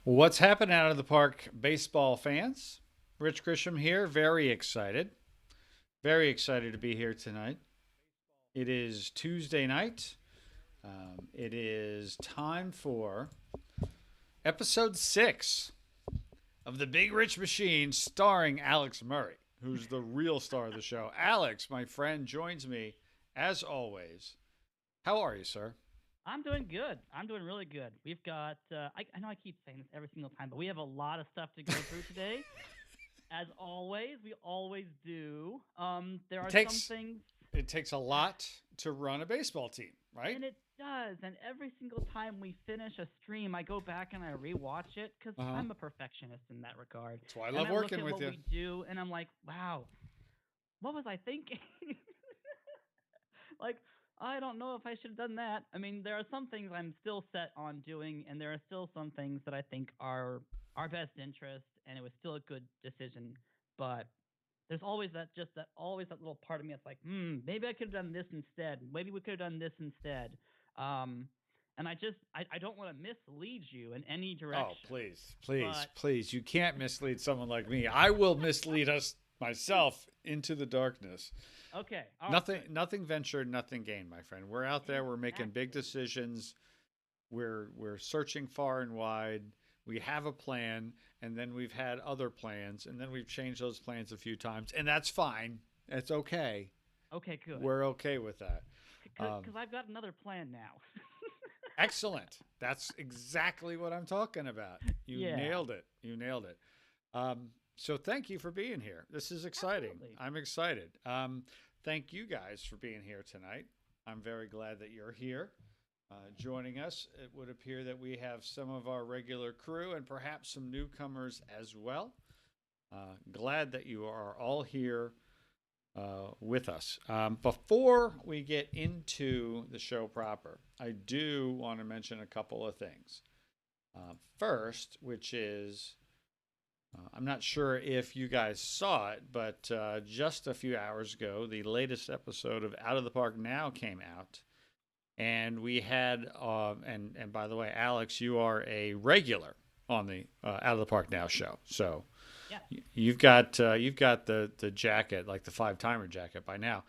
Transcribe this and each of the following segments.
What's happening out of the park, baseball fans? Rich Grisham here. Very excited. Very excited to be here tonight. It is Tuesday night. It is time for episode 6 of The Big Rich Machine starring Alex Murray, who's the real star of the show. Alex, my friend, joins me as always. How are you, sir? I'm doing good. I'm doing really good. We've got, I know I keep saying this every single time, but we have a lot of stuff to go through today. As always, we always do. There It are some takes things, it takes a lot to run a baseball team, right? and it does. And every single time we finish a stream, I go back and I rewatch it because Uh-huh. I'm a perfectionist in that regard. That's why I And love I look working at with what you. we do, and I'm like, wow, what was I thinking? Like, I don't know if I should have done that. I mean, there are some things I'm still set on doing, and there are still some things that I think are our best interest, and it was still a good decision. But there's always always that little part of me that's like, maybe I could have done this instead. Maybe we could have done this instead. Um, and I don't want to mislead you in any Oh, direction. please, please, But please. You can't mislead someone like me. I will mislead us myself into the darkness. okay, all right, Nothing good. nothing ventured, nothing gained, my friend. We're out there, we're making big Exactly. decisions. We're searching far and wide. We have a plan, and then we've had other plans, and then we've changed those plans a few times, and that's fine. It's okay. Okay, good. We're okay with that. Um, Because I've got another plan now. Excellent. That's exactly what I'm talking about. You Yeah, nailed it. You nailed it. So thank you for being here. This is exciting. absolutely. I'm excited. Thank you guys for being here tonight. I'm very glad that you're here joining us. It would appear that we have some of our regular crew and perhaps some newcomers as well. Glad that you are all here with us. Before we get into the show proper, I do want to mention a couple of things. First, which is I'm not sure if you guys saw it, but just a few hours ago, the latest episode of Out of the Park Now came out. And we had, and by the way, Alex, you are a regular on the Out of the Park Now show. So Yes. you've got the jacket, like the 5 timer jacket by now.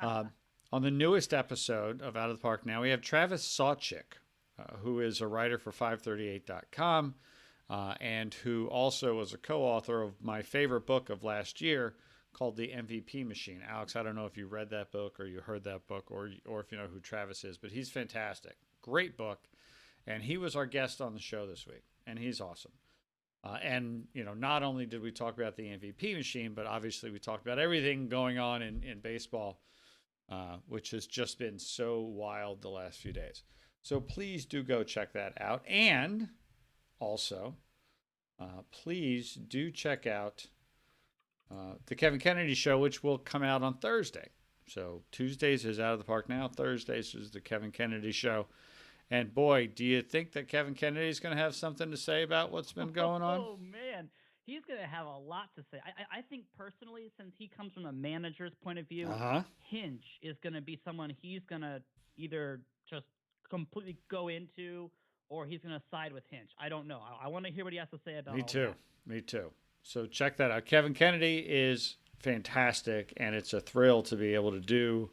Uh, on the newest episode of Out of the Park Now, we have Travis Sawchik, who is a writer for 538.com and who also was a co author of my favorite book of last year called The MVP Machine. Alex, I don't know if you read that book or you heard that book or if you know who Travis is, but he's fantastic. Great book. And he was our guest on the show this week, and he's awesome. And not only did we talk about the MVP machine, but obviously we talked about everything going on in baseball, which has just been so wild the last few days. So please do go check that out. And also, please do check out the Kevin Kennedy Show, which will come out on Thursday. So Tuesdays is Out of the Park Now. Thursdays is the Kevin Kennedy Show. And boy, do you think that Kevin Kennedy is going to have something to say about what's been going on? Oh man, he's gonna have a lot to say. I think personally, since he comes from a manager's point of Uh view, huh. Hinch is gonna be someone he's gonna either just completely go into or he's gonna side with Hinch. I don't know. I want to hear what he has to say about Me all of too. that. Me too. So check that out. Kevin Kennedy is fantastic, and it's a thrill to be able to do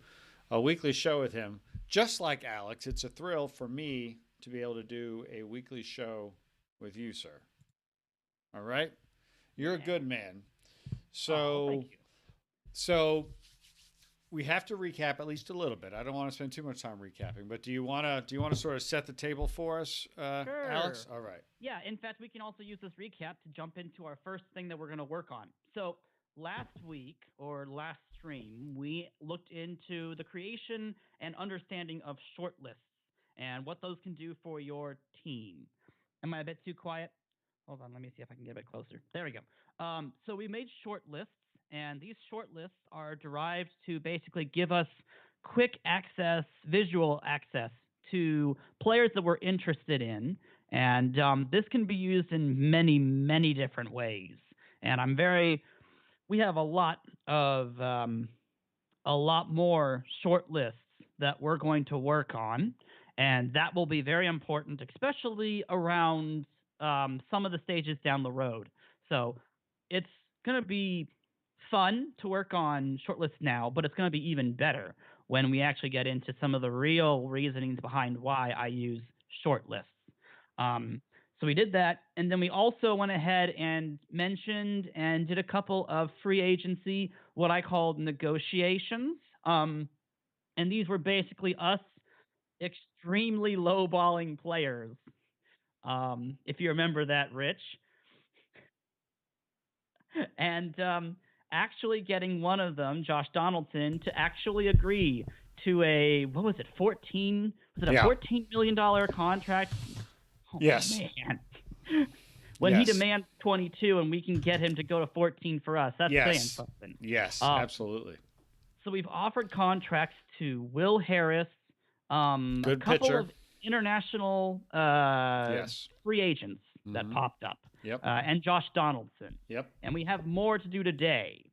a weekly show with him. Just like Alex, it's a thrill for me to be able to do a weekly show with you, sir. All right? You're a Yeah. good man. Oh, thank So, you. so we have to recap at least a little bit. I don't want to spend too much time recapping, but do you want to sort of set the table for us, Alex? Sure. All right. Yeah, in fact, we can also use this recap to jump into our first thing that we're going to work on. So, last week or last stream, we looked into the creation and understanding of short lists and what those can do for your team. Am I a bit too quiet? Hold on, let me see if I can get a bit closer. There we go. So, we made short lists, and these short lists are derived to basically give us quick access, visual access to players that we're interested in, and this can be used in many, many different ways. And we have a lot more short lists that we're going to work on, and that will be very important, especially around some of the stages down the road. So it's going to be fun to work on shortlists now, but it's going to be even better when we actually get into some of the real reasonings behind why I use shortlists. Um, so we did that, and then we also went ahead and mentioned and did a couple of free agency, what I called negotiations. And these were basically us extremely lowballing players. If you remember that, Rich, and actually getting one of them, Josh Donaldson, to actually agree to a what was it, 14? Was it a Yeah. $14 million contract? Oh Yes. man. When he Yes. demands 22 and we can get him to go to 14 for us, that's saying Yes. something. Yes. Uh, Absolutely. so we've offered contracts to Will Harris, a Good couple pitcher. of international Yes. free agents that Mm-hmm. popped up, Yep. and Josh Donaldson. Yep. And we have more to do today.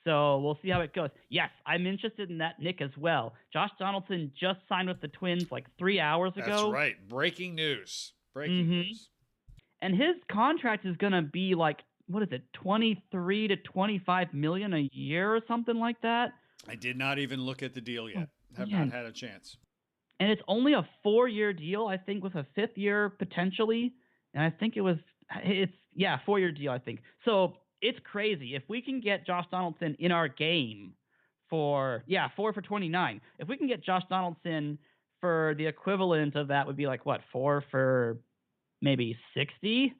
So we'll see how it goes. Yes, I'm interested in that, Nick, as well. Josh Donaldson just signed with the Twins like 3 hours That's ago. right. Breaking news. Breaking Mm-hmm. news. And his contract is going to be like, what is it, 23 to 25 million a year or something like that? I did not even look at the deal Oh, yet. Have not man. had a chance. And it's only a 4-year deal, I think, with a 5th year potentially. And I think it's 4-year deal, I think. So it's crazy. If we can get Josh Donaldson in our game for 4 for 29. If we can get Josh Donaldson for the equivalent of that would be like what, 4 for maybe 60?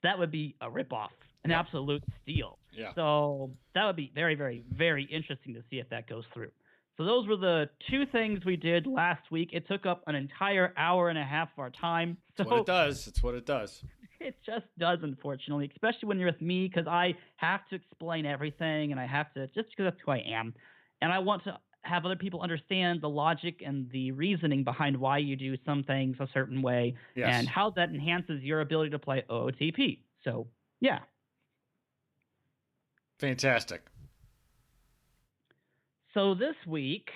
That would be a ripoff, an Yep. absolute steal. Yeah. So that would be very, very, very interesting to see if that goes through. So those were the two things we did last week. It took up an entire hour and a half of our time. That's what it does. It's what it does. It just does, unfortunately, especially when you're with me, because I have to explain everything, and I have to, just because that's who I am. And I want to have other people understand the logic and the reasoning behind why you do some things a certain way, Yes. and how that enhances your ability to play OOTP. So, yeah. Fantastic. So this week,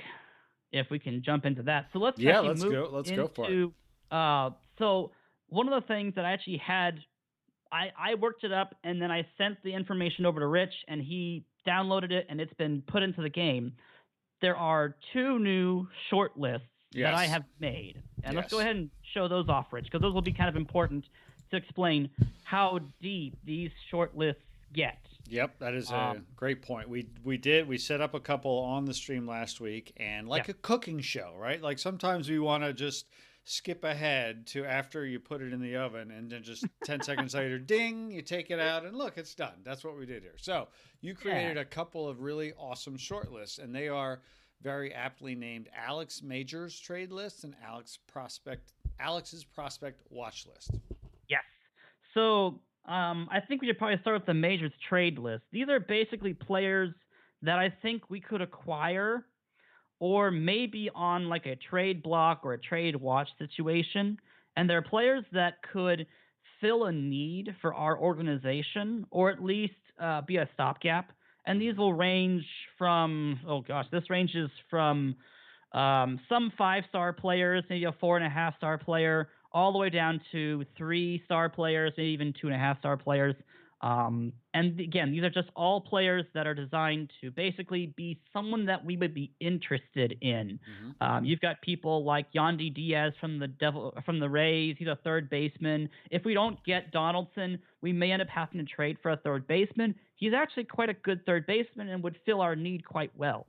if we can jump into that. So let's Yeah, actually let's move go. Let's go for it. into so one of the things that I actually had, I worked it up and then I sent the information over to Rich and he downloaded it and it's been put into the game. There are 2 new short lists that I Yes. have made. And let's Yes. go ahead and show those off, Rich, because those will be kind of important to explain how deep these short lists get. Yep, that is a great point. We set up a couple on the stream last week, and like a cooking show, right? Like sometimes we want to just skip ahead to after you put it in the oven, and then just 10 seconds later, ding, you take it out, and look, it's done. That's what we did here. So you created a couple of really awesome short lists, and they are very aptly named Alex Majors trade lists and Alex's prospect watch list. Yes. So I think we should probably start with the majors trade list. These are basically players that I think we could acquire or maybe on like a trade block or a trade watch situation. And they're players that could fill a need for our organization or at least be a stopgap. And these will range from, this ranges from some 5-star players, maybe a 4.5-star player, all the way down to 3-star players, maybe even 2.5-star players. And again, these are just all players that are designed to basically be someone that we would be interested in. You've got people like Yandy Diaz from the Rays. He's a third baseman. If we don't get Donaldson, we may end up having to trade for a third baseman. He's actually quite a good third baseman and would fill our need quite well.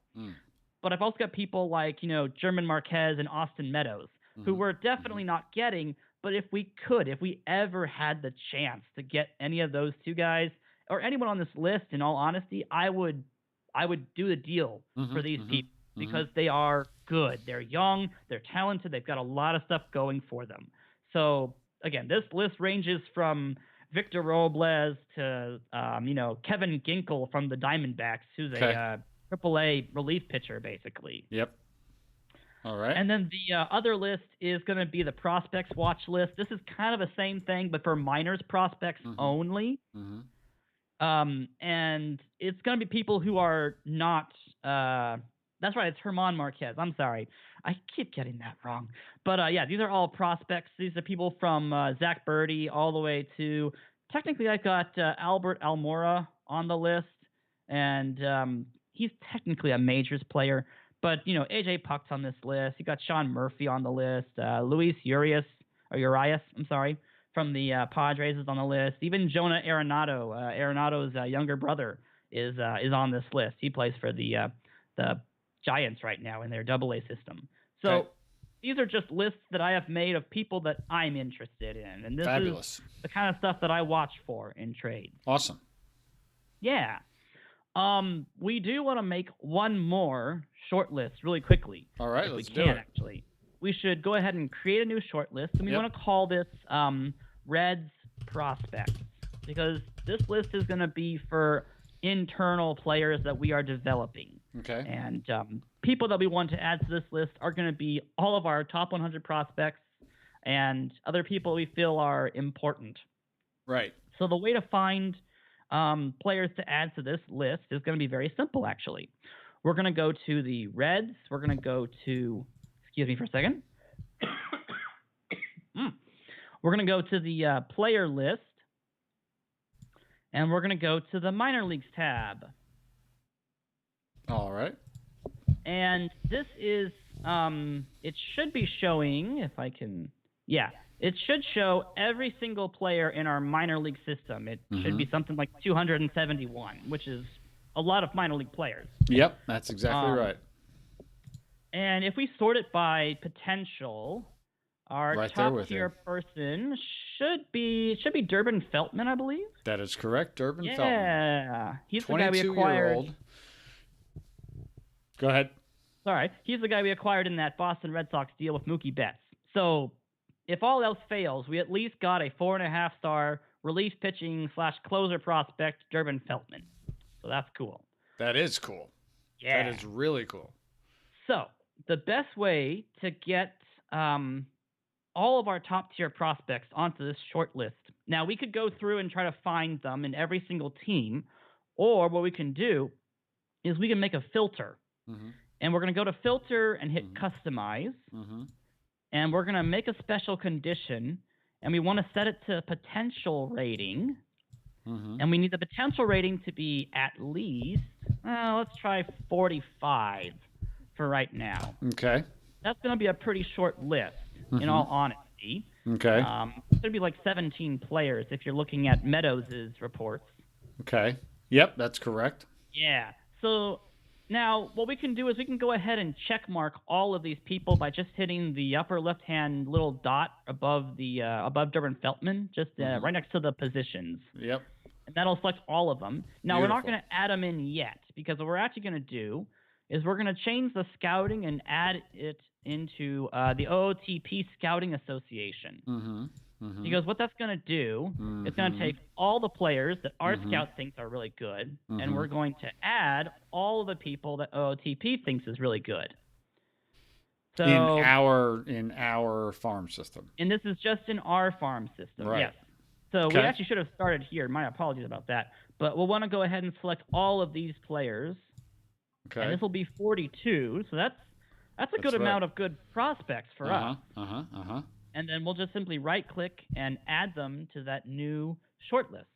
But I've also got people like, German Marquez and Austin Meadows, who we're definitely not getting. But if we ever had the chance to get any of those 2 guys or anyone on this list, in all honesty, I would do the deal for these people because they are good. They're young, they're talented, they've got a lot of stuff going for them. So again, this list ranges from Victor Robles to Kevin Ginkel from the Diamondbacks, who's a AAA relief pitcher, basically. Yep. All right. And then the other list is going to be the prospects watch list. This is kind of the same thing, but for minors prospects only. And it's going to be people who are not. That's right. It's Herman Marquez. I'm sorry. I keep getting that wrong. But yeah, these are all prospects. These are people from Zach Birdie all the way to technically I've got Albert Almora on the list, and he's technically a majors player. But AJ Puck's on this list. You got Sean Murphy on the list. Luis Urias, I'm sorry, from the Padres is on the list. Even Jonah Arenado, Arenado's younger brother, is on this list. He plays for the Giants right now in their AA system. So Okay. these are just lists that I have made of people that I'm interested in, and this Fabulous. is the kind of stuff that I watch for in trades. Awesome. Yeah. We do want to make one more short list really quickly. All right, if let's we do can, it. Actually. We should go ahead and create a new short list, and we Yep. want to call this Reds Prospects, because this list is going to be for internal players that we are developing. Okay. And people that we want to add to this list are going to be all of our top 100 prospects and other people we feel are important. Right. So the way to find players to add to this list is going to be very simple, actually. We're going to go to the Reds. We're going to go to, excuse me for a second. We're going to go to the player list, and we're going to go to the minor leagues tab. All right. And this is, it should be showing, if I can, yeah, it should show every single player in our minor league system. It should be something like 271, which is a lot of minor league players. Yep, that's exactly right. And if we sort it by potential, our Right there top with tier you. person should be Durbin Feltman, I believe. That is correct, Durbin Feltman. Yeah, he's the guy we 22-year-old. acquired. Go ahead. Sorry, he's the guy we acquired in that Boston Red Sox deal with Mookie Betts. So if all else fails, we at least got a 4.5-star relief pitching / closer prospect, Durbin Feltman. So that's cool. That is cool. Yeah. That is really cool. So the best way to get all of our top tier prospects onto this short list. Now, we could go through and try to find them in every single team, or what we can do is we can make a filter. And we're going to go to filter and hit customize. And we're going to make a special condition, and we want to set it to potential rating. And we need the potential rating to be at least, let's try 45 for right now. Okay. That's going to be a pretty short list, in all honesty. Okay. It's going to be like 17 players if you're looking at Meadows' reports. Okay. Yep, that's correct. Yeah. So now what we can do is we can go ahead and check mark all of these people by just hitting the upper left-hand little dot above the above Durbin Feltman, just right next to the positions. Yep. And that'll select all of them. Now, we're not Beautiful. going to add them in yet, because what we're actually going to do is we're going to change the scouting and add it into the OOTP Scouting Association. Because what that's going to do is going to take all the players that our scout thinks are really good, and we're going to add all of the people that OOTP thinks is really good. So in our farm system. And this is just in our farm system. Right. Yes. So Okay. we actually should have started here. My apologies about that. But we'll want to go ahead and select all of these players. Okay. And this will be 42. So that's a good right. amount of good prospects for us. Uh-huh. And then we'll just simply right-click and add them to that new shortlist.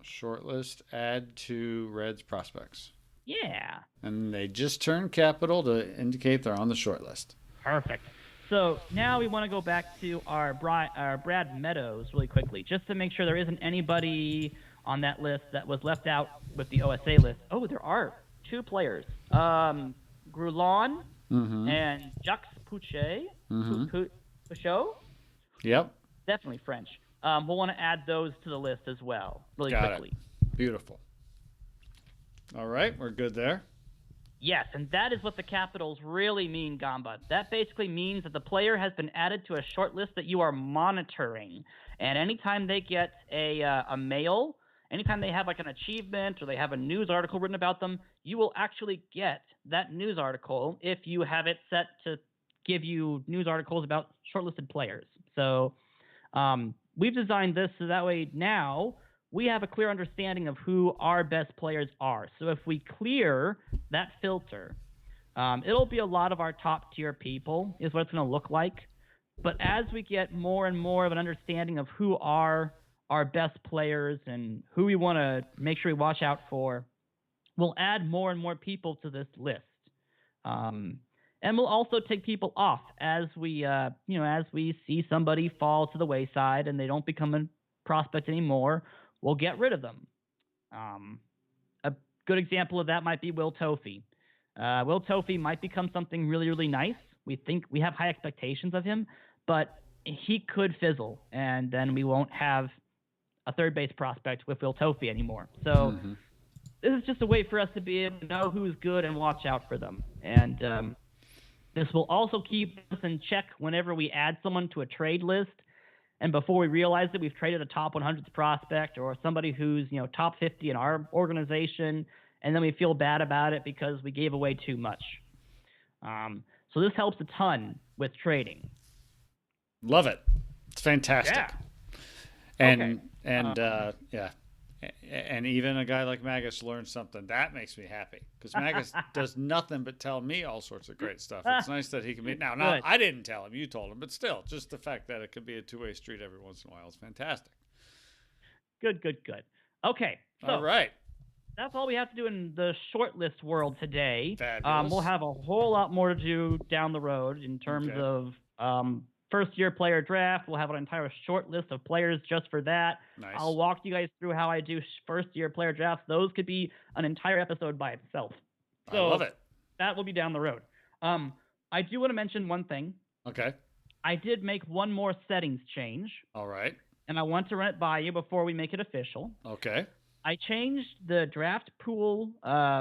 Shortlist, add to Reds prospects. Yeah. And they just turn capital to indicate they're on the shortlist. Perfect. So now we want to go back to our Brad Meadows really quickly, just to make sure there isn't anybody on that list that was left out with the OSA list. Oh, there are 2 players. Grulon and Jacques Pouchet. Pouchot? Yep. Definitely French. We'll want to add those to the list as well, really Got quickly. it. Beautiful. All right, we're good there. Yes, and that is what the capitals really mean, Gamba. That basically means that the player has been added to a short list that you are monitoring. And anytime they get a mail, anytime they have like an achievement or they have a news article written about them, you will actually get that news article if you have it set to give you news articles about shortlisted players. So we've designed this so that way now we have a clear understanding of who our best players are. So if we clear that filter, It'll be a lot of our top tier people is what it's going to look like. But as we get more and more of an understanding of who are our best players and who we want to make sure we watch out for, we'll add more and more people to this list. Um, and we'll also take people off as we, as we see somebody fall to the wayside and they don't become a prospect anymore. We'll get rid of them. A good example of that might be Will Toffey. Will Toffey might become something really, really nice. We think we have high expectations of him, but he could fizzle, and then we won't have a third base prospect with Will Toffey anymore. So this is just a way for us to be able to know who's good and watch out for them. And this will also keep us in check whenever we add someone to a trade list. And before we realize it, we've traded a top 100 prospect or somebody who's top 50 in our organization, and then we feel bad about it because we gave away too much. So this helps a ton with trading. Love it. It's fantastic. Yeah. And even a guy like Magus learns something. That makes me happy because Magus does nothing but tell me all sorts of great stuff. It's nice that he can be. Now, I didn't tell him. You told him. But still, just the fact that it could be a two-way street every once in a while is fantastic. Good. Okay. So all right. That's all we have to do in the shortlist world today. Fabulous. We'll have a whole lot more to do down the road in terms of first-year player draft. We'll have an entire short list of players just for that. Nice. I'll walk you guys through how I do first-year player drafts. Those could be an entire episode by itself. So I love it. That will be down the road. I do want to mention one thing. Okay. I did make one more settings change. All right. And I want to run it by you before we make it official. Okay. I changed the draft pool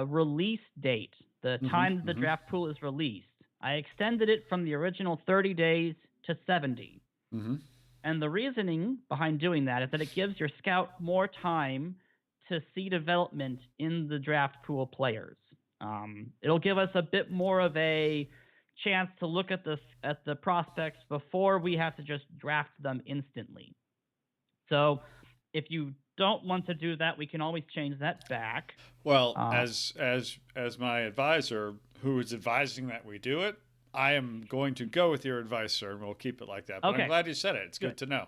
release date, the time that the draft pool is released. I extended it from the original 30 days to 70. And the reasoning behind doing that is that it gives your scout more time to see development in the draft pool players. It'll give us a bit more of a chance to look at the prospects before we have to just draft them instantly. So if you don't want to do that, we can always change that back. Well, as my advisor, who is advising that we do it, I am going to go with your advice, sir, and we'll keep it like that. But I'm glad you said it. It's good to know.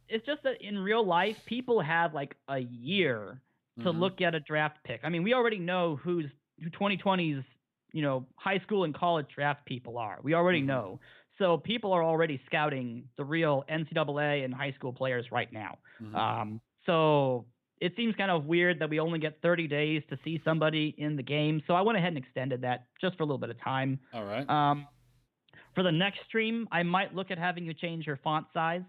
It's just that in real life, people have like a year to look at a draft pick. I mean, we already know who 2020's high school and college draft people are. We already know. So people are already scouting the real NCAA and high school players right now. So it seems kind of weird that we only get 30 days to see somebody in the game. So I went ahead and extended that just for a little bit of time. All right. For the next stream, I might look at having you change your font size.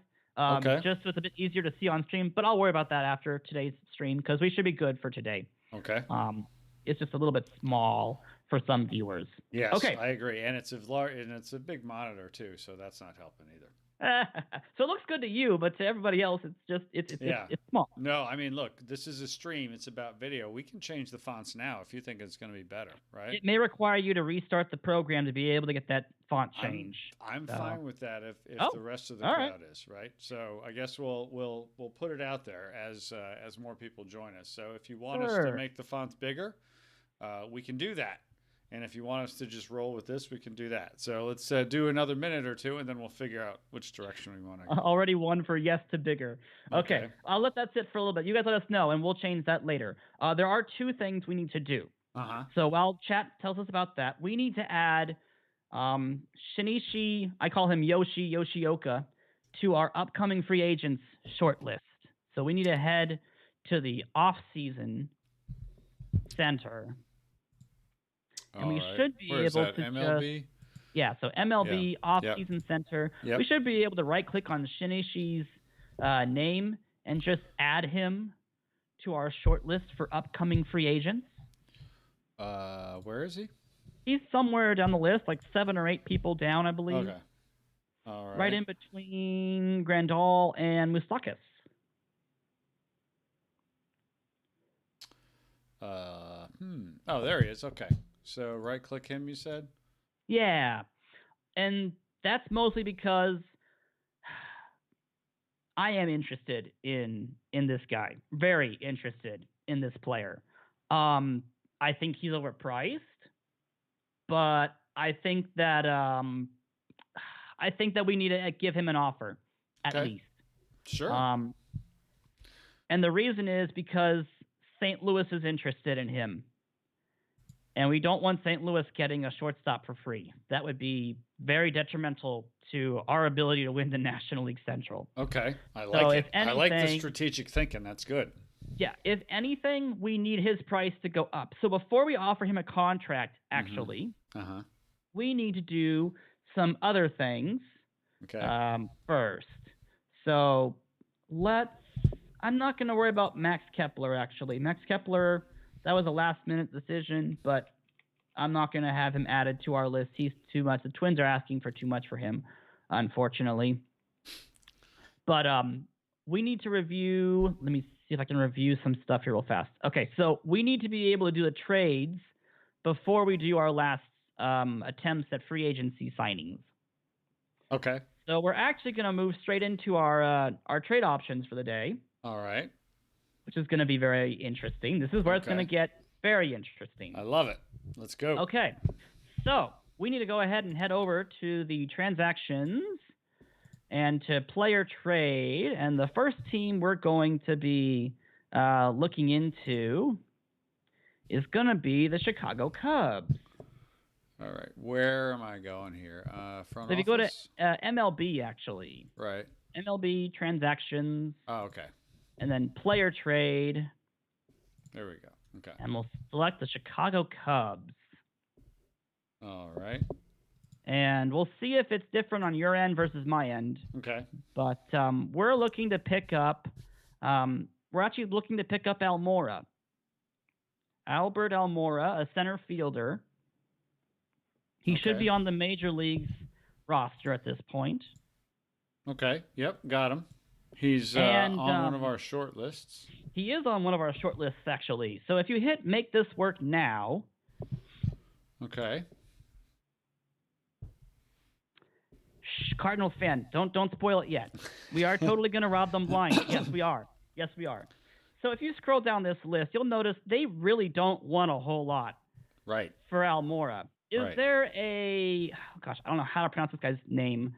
Just so it's a bit easier to see on stream. But I'll worry about that after today's stream because we should be good for today. Okay. It's just a little bit small for some viewers. Yes, okay. I agree. And it's a big monitor too, so that's not helping either. So it looks good to you, but to everybody else, it's small. No, I mean, look, this is a stream. It's about video. We can change the fonts now if you think it's going to be better, right? It may require you to restart the program to be able to get that font change. I'm fine with that if the rest of the crowd is, right? So I guess we'll put it out there as more people join us. So if you want us to make the fonts bigger, we can do that. And if you want us to just roll with this, we can do that. So let's do another minute or two, and then we'll figure out which direction we want to go. Already one for yes to bigger. Okay. I'll let that sit for a little bit. You guys let us know, and we'll change that later. There are two things we need to do. So while chat tells us about that, we need to add Shinichi, I call him Yoshioka, to our upcoming free agents shortlist. So we need to head to the off-season center. And we should be able to MLB? So MLB off-season center. Yep. We should be able to right-click on Shinichi's name and just add him to our short list for upcoming free agents. Where is he? He's somewhere down the list, like 7 or 8 people down, I believe. Okay. All right. Right in between Grandal and Moustakis. Oh, there he is. Okay. So right-click him, you said? Yeah. And that's mostly because I am interested in this guy. Very interested in this player. I think he's overpriced. but I think that we need to give him an offer at Okay. least. Sure. And the reason is because St. Louis is interested in him. And we don't want St. Louis getting a shortstop for free. That would be very detrimental to our ability to win the National League Central. Okay. I So like if it. I like the anything, strategic thinking. That's good. yeah, if anything, we need his price to go up. So before we offer him a contract, Mm-hmm. actually, Uh-huh. we need to do some other things Okay. first. So I'm not going to worry about Max Kepler, actually. Max Kepler, that was a last-minute decision, but I'm not going to have him added to our list. He's too much. The Twins are asking for too much for him, unfortunately. But we need to review. Let me see if I can review some stuff here real fast. Okay, so we need to be able to do the trades before we do our last attempts at free agency signings. Okay. So we're actually going to move straight into our trade options for the day. All right. Which is going to be very interesting. This is where it's going to get very interesting. I love it. Let's go. Okay. So we need to go ahead and head over to the transactions and to player trade. And the first team we're going to be looking into is going to be the Chicago Cubs. All right. Where am I going here? Front So if you go to MLB, actually. Right. MLB transactions. Oh, okay. And then player trade. There we go. Okay. And we'll select the Chicago Cubs. All right. And we'll see if it's different on your end versus my end. Okay. But we're looking to pick up. We're actually looking to pick up Almora. Albert Almora, a center fielder. He should be on the major leagues roster at this point. Okay. Yep. Got him. He's on one of our short lists. He is on one of our short lists, actually. So if you hit make this work now. Okay. Shh, Cardinals fan, don't spoil it yet. We are totally going to rob them blind. Yes, we are. Yes, we are. So if you scroll down this list, you'll notice they really don't want a whole lot. Right. For Almora. Is there a... Oh gosh, I don't know how to pronounce this guy's name.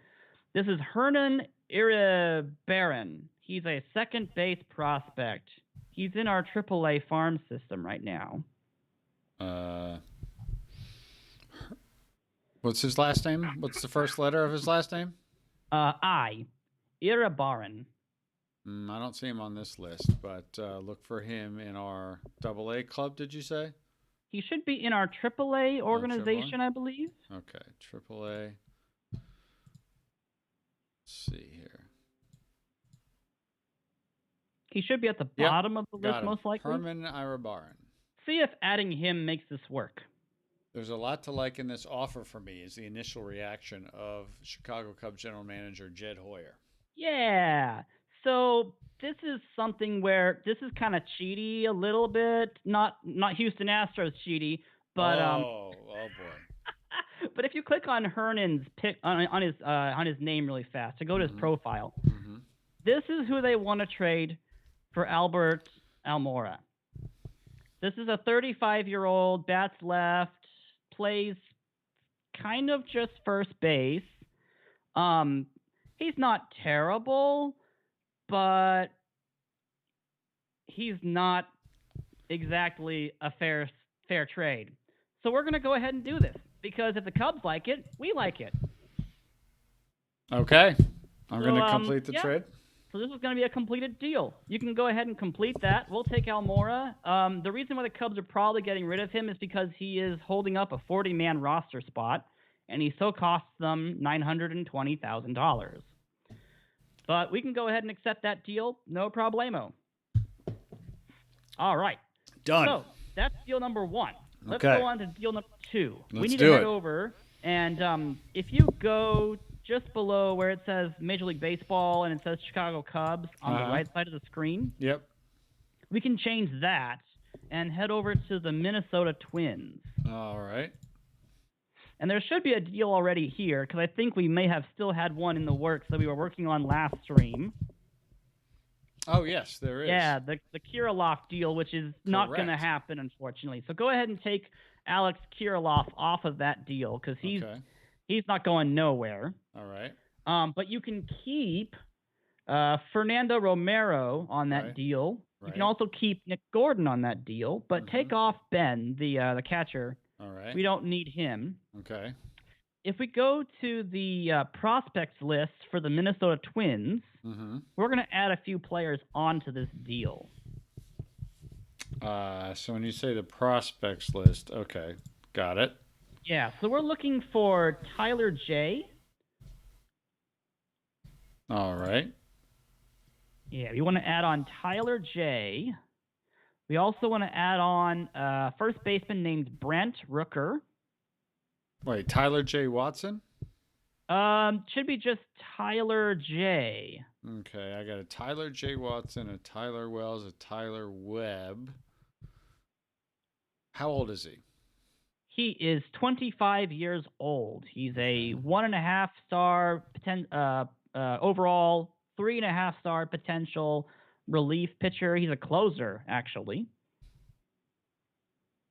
This is Hernan Iribarren. He's a second base prospect. He's in our AAA farm system right now. What's his last name? What's the first letter of his last name? Iribarren. I don't see him on this list, but look for him in our AA club, did you say? He should be in our AAA organization, I believe. Okay, AAA. Let's see here. He should be at the bottom of the list, most likely. Herman Iribarren. See if adding him makes this work. There's a lot to like in this offer for me is the initial reaction of Chicago Cubs general manager Jed Hoyer. Yeah. So this is something where this is kind of cheaty a little bit. Not Houston Astros cheaty, but oh boy. But if you click on Hernan's pick on his name really fast to go to his profile, this is who they want to trade for Albert Almora. This is a 35-year-old, bats left, plays kind of just first base. He's not terrible, but he's not exactly a fair trade. So we're going to go ahead and do this because if the Cubs like it, we like it. Okay. I'm going to complete the trade. So this is going to be a completed deal. You can go ahead and complete that. We'll take Almora. The reason why the Cubs are probably getting rid of him is because he is holding up a 40-man roster spot, and he still costs them $920,000. But we can go ahead and accept that deal. No problemo. All right. Done. So that's deal number one. Let's go on to deal number two. We need to head over, and if you go just below where it says Major League Baseball and it says Chicago Cubs on the right side of the screen, we can change that and head over to the Minnesota Twins. All right. And there should be a deal already here because I think we may have still had one in the works that we were working on last stream. Oh, yes, there is. Yeah, the Kirilloff deal, which is not going to happen, unfortunately. So go ahead and take Alex Kirilloff off of that deal because he's not going nowhere. All right. But you can keep Fernando Romero on that deal. You can also keep Nick Gordon on that deal, but take off Ben, the catcher. All right. We don't need him. Okay. If we go to the prospects list for the Minnesota Twins, we're going to add a few players onto this deal. So when you say the prospects list, okay, got it. Yeah, so we're looking for Tyler J. All right. Yeah, we want to add on Tyler J. We also want to add on first baseman named Brent Rooker. Wait, Tyler J. Watson? Should be just Tyler J. Okay, I got a Tyler J. Watson, a Tyler Wells, a Tyler Webb. How old is he? He is 25 years old. He's a 1.5 star overall, 3.5 star potential relief pitcher. He's a closer, actually.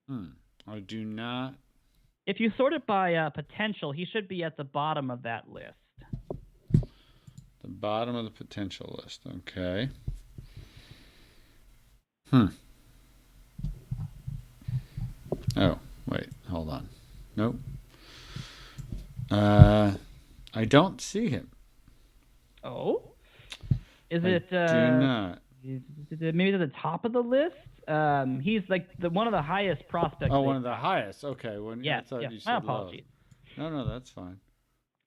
I do not. If you sort it by potential, he should be at the bottom of that list. The bottom of the potential list. Okay. Oh, wait. Hold on. Nope. I don't see him. Oh? Do not. Maybe at the top of the list? He's like one of the highest prospects. Oh, one of the highest. Okay. Yeah, I thought you said my apologies. Low. No, that's fine.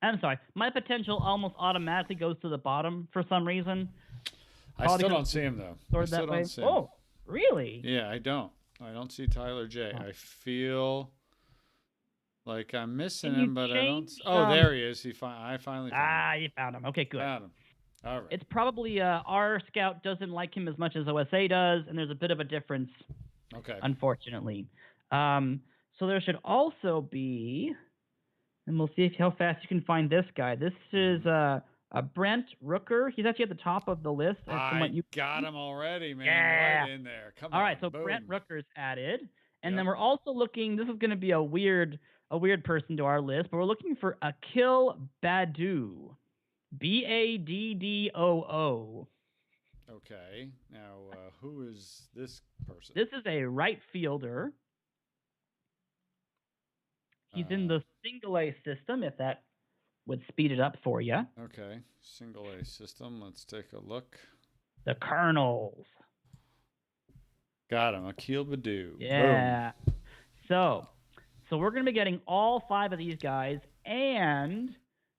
I'm sorry. My potential almost automatically goes to the bottom for some reason. I still don't see him, though. Don't see him. Oh, really? Yeah, I don't. I don't see Tyler J. I feel like I'm missing him, but I don't. Oh, there he is. I finally found him. You found him. Okay, good. Found him. All right. It's probably our scout doesn't like him as much as OSA does, and there's a bit of a difference. Okay. Unfortunately. So there should also be, and we'll see how fast you can find this guy. This is Brent Rooker. He's actually at the top of the list. I got him already, man. Yeah. Right in there. Come on. All right, so boom. Brent Rooker's added. And then we're also looking, this is going to be a weird person to our list, but we're looking for Akil Baddoo. Baddoo. Okay. Now, who is this person? This is a right fielder. He's in the single A system, if that would speed it up for you. Okay. Single A system. Let's take a look. The Cardinals. Got him. Akil Baddoo. Yeah. Boom. So we're going to be getting all 5 of these guys, and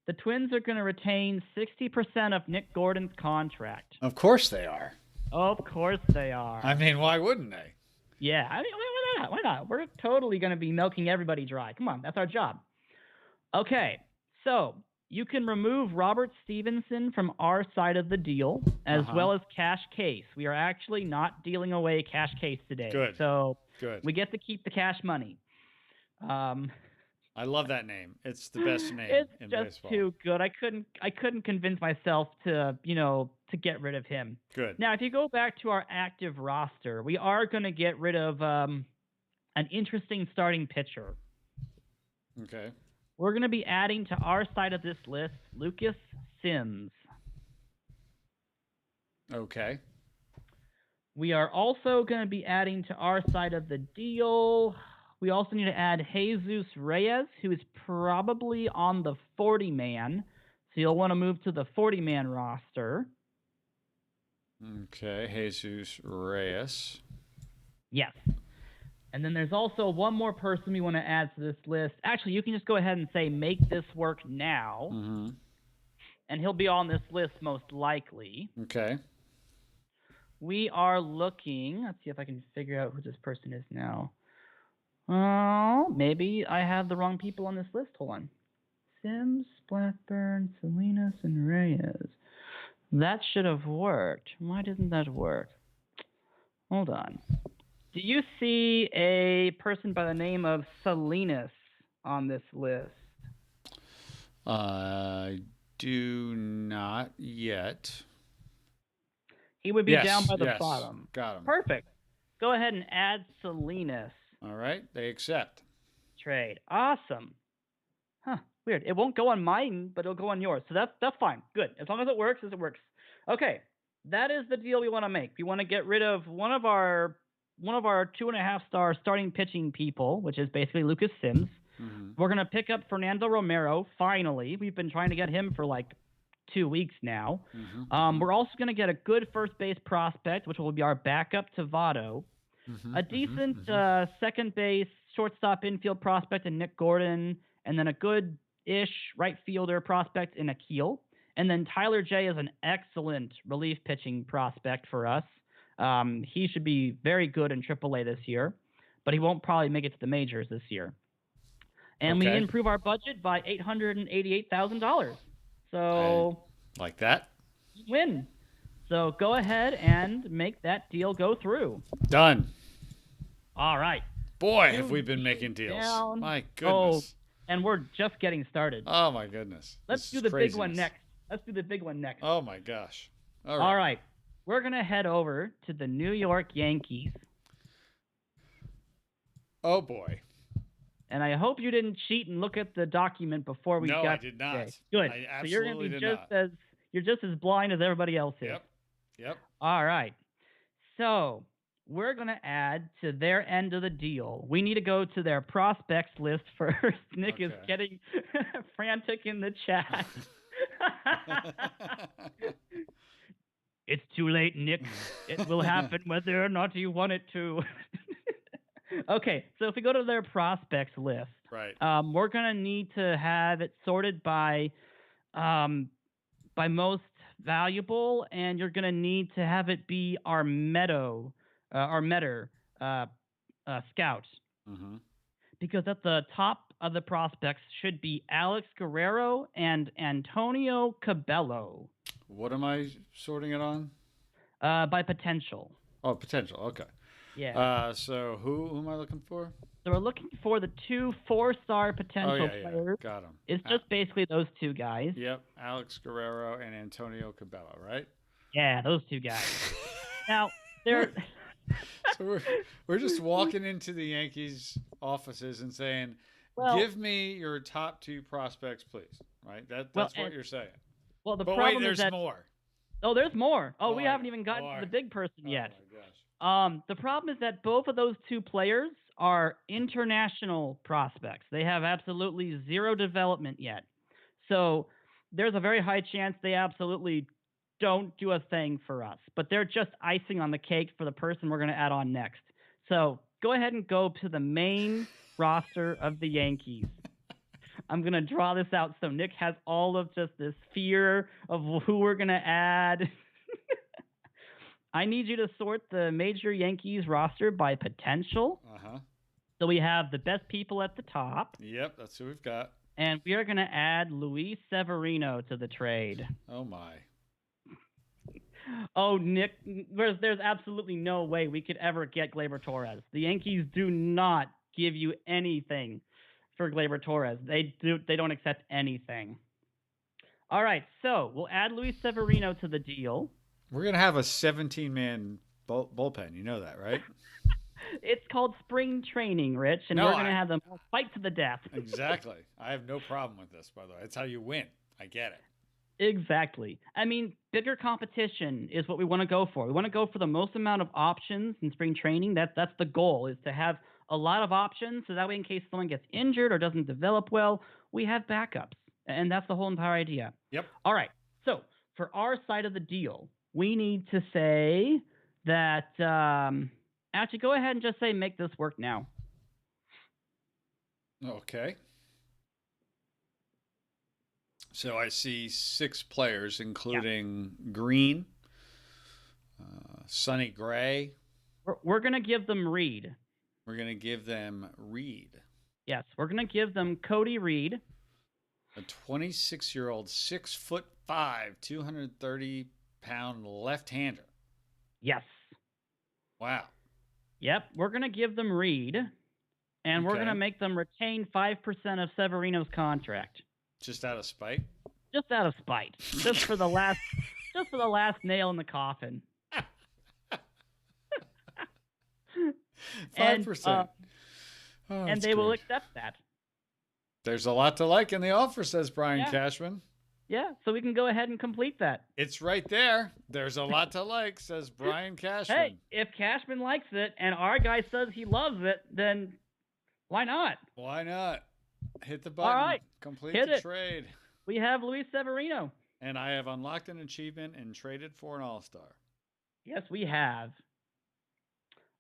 the Twins are going to retain 60% of Nick Gordon's contract. Of course they are. Of course they are. I mean, why wouldn't they? Yeah. I mean, why not? Why not? We're totally going to be milking everybody dry. Come on. That's our job. Okay. So you can remove Robert Stevenson from our side of the deal, as well as Cash Case. We are actually not dealing away Cash Case today. Good. So good. We get to keep the cash money. I love that name. It's the best name in baseball. It's just too good. I couldn't convince myself to get rid of him. Good. Now, if you go back to our active roster, we are going to get rid of an interesting starting pitcher. Okay. We're going to be adding to our side of this list Lucas Sims. Okay. We are also going to be adding to our side of the deal. We also need to add Jesus Reyes, who is probably on the 40-man. So you'll want to move to the 40-man roster. Okay, Jesus Reyes. Yes. And then there's also one more person we want to add to this list. Actually, you can just go ahead and say, make this work now. Mm-hmm. And he'll be on this list most likely. Okay. We are looking. Let's see if I can figure out who this person is now. Oh, maybe I have the wrong people on this list. Hold on. Sims, Blackburn, Salinas, and Reyes. That should have worked. Why didn't that work? Hold on. Do you see a person by the name of Salinas on this list? I do not yet. He would be down by the bottom. Got him. Perfect. Go ahead and add Salinas. All right. They accept. trade. Awesome. Huh. Weird. It won't go on mine, but it'll go on yours. So that's fine. Good. As long as it works, it works. Okay. That is the deal we want to make. We want to get rid of one of our 2.5-star starting pitching people, which is basically Lucas Sims. Mm-hmm. We're gonna pick up Fernando Romero. Finally, we've been trying to get him for like 2 weeks now. Mm-hmm. We're also gonna get a good first base prospect, which will be our backup to Votto. Mm-hmm. A decent Mm-hmm. second base, shortstop, infield prospect in Nick Gordon, and then a good-ish right fielder prospect in Akil. And then Tyler J is an excellent relief pitching prospect for us. He should be very good in AAA this year, but he won't probably make it to the majors this year. And we Okay. improve our budget by $888,000. I So like that. win. So go ahead and make that deal go through. Done. All right. Boy, have we been making deals. Down. My Oh, goodness. and we're just getting started. Oh my goodness. Let's This do is the big one craziness. next. Let's do the big one next. Oh my gosh. All right. We're going to head over to the New York Yankees. Oh boy. And I hope you didn't cheat and look at the document before we got. No, I did not. Okay. Good. I So you're going to absolutely be did just not. as you're just as blind as everybody else is. Yep. All right. So we're going to add to their end of the deal. We need to go to their prospects list first. Nick is Okay. getting frantic in the chat. It's too late, Nick. It will happen whether or not you want it to. Okay, so if we go to their prospects list, Right. we're gonna need to have it sorted by most valuable, and you're gonna need to have it be our Meadow, our Metter scout, Mm-hmm. because at the top of the prospects should be Alex Guerrero and Antonio Cabello. What am I sorting it on? By potential. Oh, potential. Okay. Yeah. So who am I looking for? So we're looking for the 2 4-star potential Oh yeah. players. Got him. It's just basically those 2 guys. Yep. Alex Guerrero and Antonio Cabello, right? Yeah, those 2 guys. Now they're So we're just walking into the Yankees offices and saying, well, "Give me your top 2 prospects, please." Right? That's what you're saying. Well, the But problem wait, there's is that more. oh, there's more. Oh, we More. haven't even gotten to the big person yet. Oh my gosh. The problem is that both of those 2 players are international prospects. They have absolutely 0 development yet. So there's a very high chance they absolutely don't do a thing for us. But they're just icing on the cake for the person we're going to add on next. So go ahead and go to the main roster of the Yankees. I'm going to draw this out so Nick has all of just this fear of who we're going to add. I need you to sort the major Yankees roster by potential. Uh-huh. So we have the best people at the top. Yep, that's who we've got. And we are going to add Luis Severino to the trade. Oh my. Oh, Nick, there's absolutely no way we could ever get Gleyber Torres. The Yankees do not give you anything for Gleyber Torres. They don't accept anything. All right, so we'll add Luis Severino to the deal. We're going to have a 17-man bullpen. You know that, right? It's called spring training, Rich, and we're going to have them fight to the death. Exactly. I have no problem with this, by the way. It's how you win. I get it. Exactly. I mean, bigger competition is what we want to go for. We want to go for the most amount of options in spring training. That's the goal, is to have a lot of options, so that way in case someone gets injured or doesn't develop well, we have backups. And that's the whole entire idea. Yep. All right. So for our side of the deal, we need to say that actually, go ahead and just say make this work now. Okay. So I see 6 players, including Green, Sonny Gray. We're going to give them Reed. We're going to give them Reed. Yes, we're going to give them Cody Reed. A 26-year-old, 6'5", 230-pound left-hander. Yes. Wow. Yep, we're going to give them Reed, and we're going to make them retain 5% of Severino's contract. Just out of spite? Just out of spite. Just for the last nail in the coffin. 5%. Oh, and that's they will great. accept that. There's a lot to like in the offer, says Brian Yeah. Cashman. Yeah, so we can go ahead and complete that. It's right there. There's a lot to like, says Brian Hey, Cashman. if Cashman likes it and our guy says he loves it, then why not? Why not? Hit the All button. right, Complete hit the it. trade. We have Luis Severino. And I have unlocked an achievement and traded for an all-star. Yes, we have.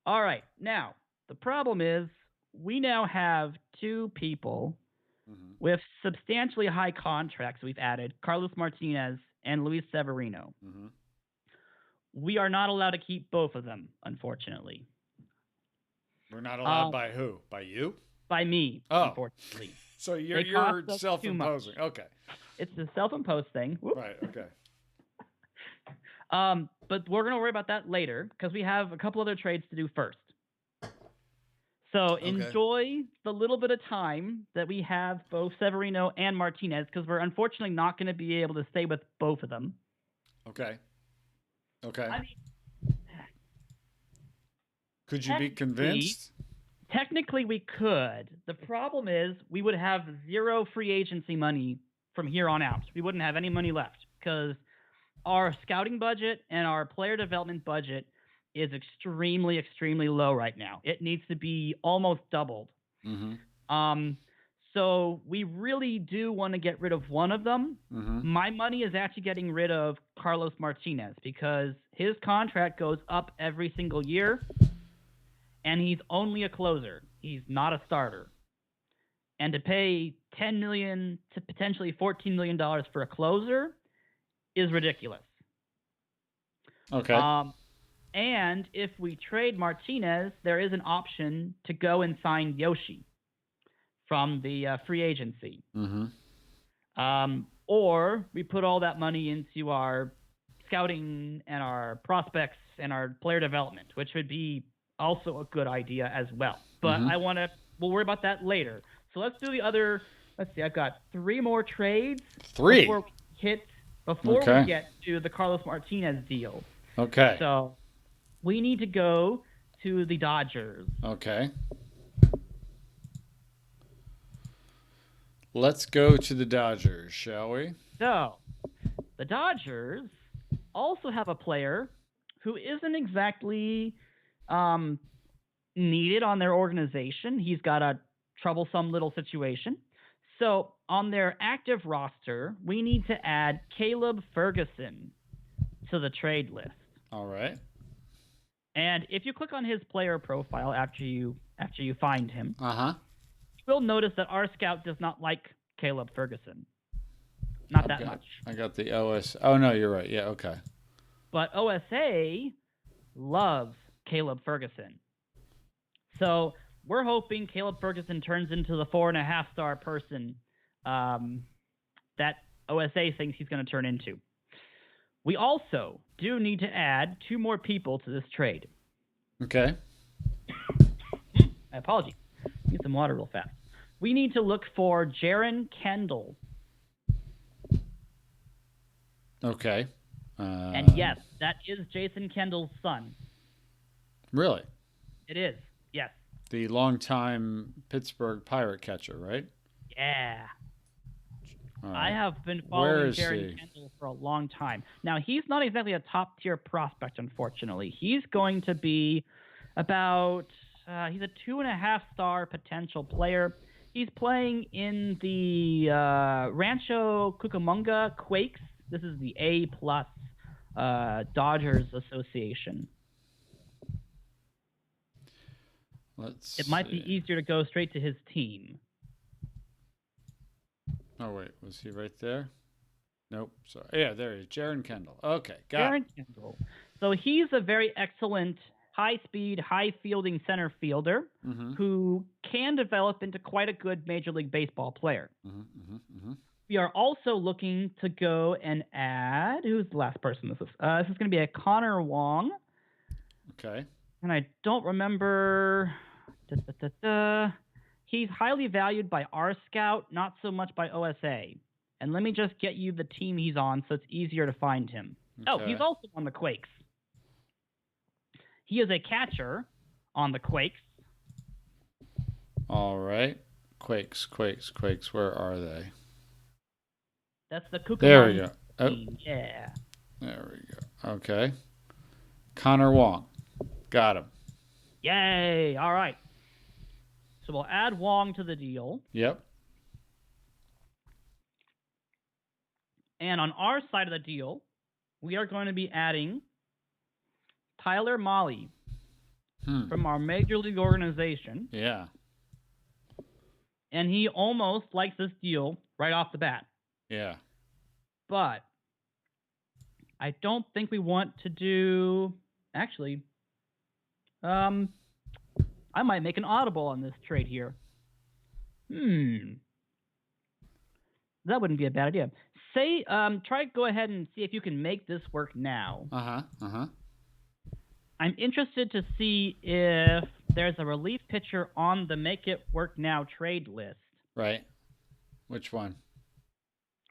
All right, now, the problem is we now have two people with substantially high contracts we've added, Carlos Martinez and Luis Severino. We are not allowed to keep both of them, unfortunately. We're not allowed by who? By you? By me, unfortunately. So you're cost us self-imposing. too much. Okay. It's a self-imposed thing. Whoop. Right, okay. But we're going to worry about that later because we have a couple other trades to do first. So enjoy the little bit of time that we have both Severino and Martinez because we're unfortunately not going to be able to stay with both of them. Okay. Okay. I mean, could you be convinced? Technically, we could. The problem is we would have zero free agency money from here on out. We wouldn't have any money left because our scouting budget and our player development budget is extremely, extremely low right now. It needs to be almost doubled. So we really do want to get rid of one of them. My money is actually getting rid of Carlos Martinez because his contract goes up every single year, and he's only a closer. He's not a starter. And to pay $10 million to potentially $14 million for a closer is ridiculous. Okay. And if we trade Martinez, there is an option to go and sign Yoshi from the free agency. Or we put all that money into our scouting and our prospects and our player development, which would be also a good idea as well. But we'll worry about that later. So let's do the other. Let's see, I've got 3 more trades. Before we get to the Carlos Martinez deal. Okay. So we need to go to the Dodgers. Okay. Let's go to the Dodgers, shall we? So the Dodgers also have a player who isn't exactly needed on their organization. He's got a troublesome little situation. So on their active roster, we need to add Caleb Ferguson to the trade list. All right. And if you click on his player profile after you find him, you will notice that our scout does not like Caleb Ferguson. Not that much. I got the OS. Oh, no, you're right. Yeah, okay. But OSA loves Caleb Ferguson. So we're hoping Caleb Ferguson turns into the 4.5-star person that OSA thinks he's going to turn into. We also do need to add 2 more people to this trade. Okay. My apologies. Need some water real fast. We need to look for Jaron Kendall. Okay. And yes, that is Jason Kendall's son. Really? It is, yes. The longtime Pittsburgh Pirate catcher, right? Yeah. Right. I have been following Jaron Kendall for a long time. Now, he's not exactly a top-tier prospect, unfortunately. He's going to be about he's a 2.5-star potential player. He's playing in the Rancho Cucamonga Quakes. This is the A-plus Dodgers Association. It might be easier to go straight to his team. Oh, wait. Was he right there? Nope. Sorry. Yeah, there he is. Jaron Kendall. Okay, got it. Jaron Kendall. So he's a very excellent high-speed, high-fielding center fielder who can develop into quite a good Major League Baseball player. We are also looking to go and add... Who's the last person this is? This is going to be a Connor Wong. Okay. And I don't remember... He's highly valued by our scout, not so much by OSA. And let me just get you the team he's on so it's easier to find him. Okay. Oh, he's also on the Quakes. He is a catcher on the Quakes. All right. Quakes, Quakes, Quakes. Where are they? That's the There we Kukumon go. Oh, team. Yeah. there we go. Okay. Connor Wong. Got him. Yay. All right. So we'll add Wong to the deal. Yep. And on our side of the deal, we are going to be adding Tyler Molly from our major league organization. Yeah. And he almost likes this deal right off the bat. Yeah. But I don't think we want to do. Actually, I might make an audible on this trade here. That wouldn't be a bad idea. Say, go ahead and see if you can make this work now. I'm interested to see if there's a relief pitcher on the Make It Work Now trade list. Right. Which one?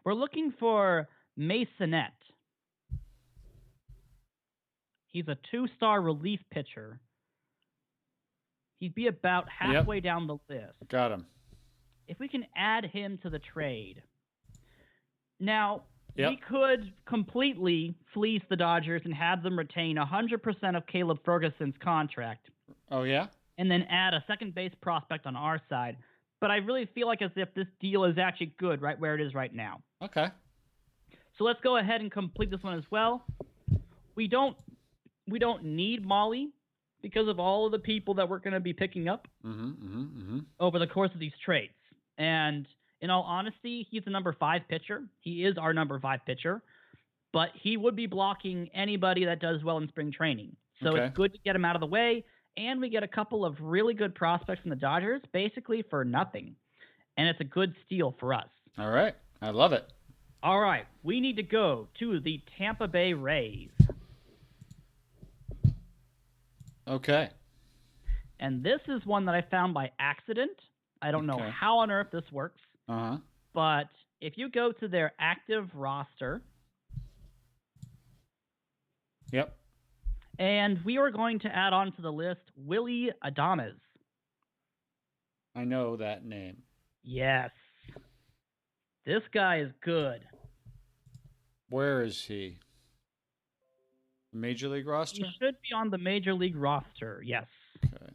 We're looking for Masonette. He's a 2-star relief pitcher. He'd be about halfway down the list. Got him. If we can add him to the trade. Now, we could completely fleece the Dodgers and have them retain 100% of Caleb Ferguson's contract. Oh, yeah? And then add a second base prospect on our side. But I really feel like as if this deal is actually good right where it is right now. Okay. So let's go ahead and complete this one as well. We don't need Molly because of all of the people that we're going to be picking up over the course of these trades. And in all honesty, he's the number 5 pitcher. He is our number 5 pitcher, but he would be blocking anybody that does well in spring training. So it's good to get him out of the way, and we get a couple of really good prospects from the Dodgers, basically for nothing. And it's a good steal for us. All right. I love it. All right. We need to go to the Tampa Bay Rays. Okay. And this is one that I found by accident. I don't know how on earth this works. But if you go to their active roster. Yep. And we are going to add on to the list Willy Adames. I know that name. Yes. This guy is good. Where is he? Major League roster? He should be on the Major League roster, yes. Okay.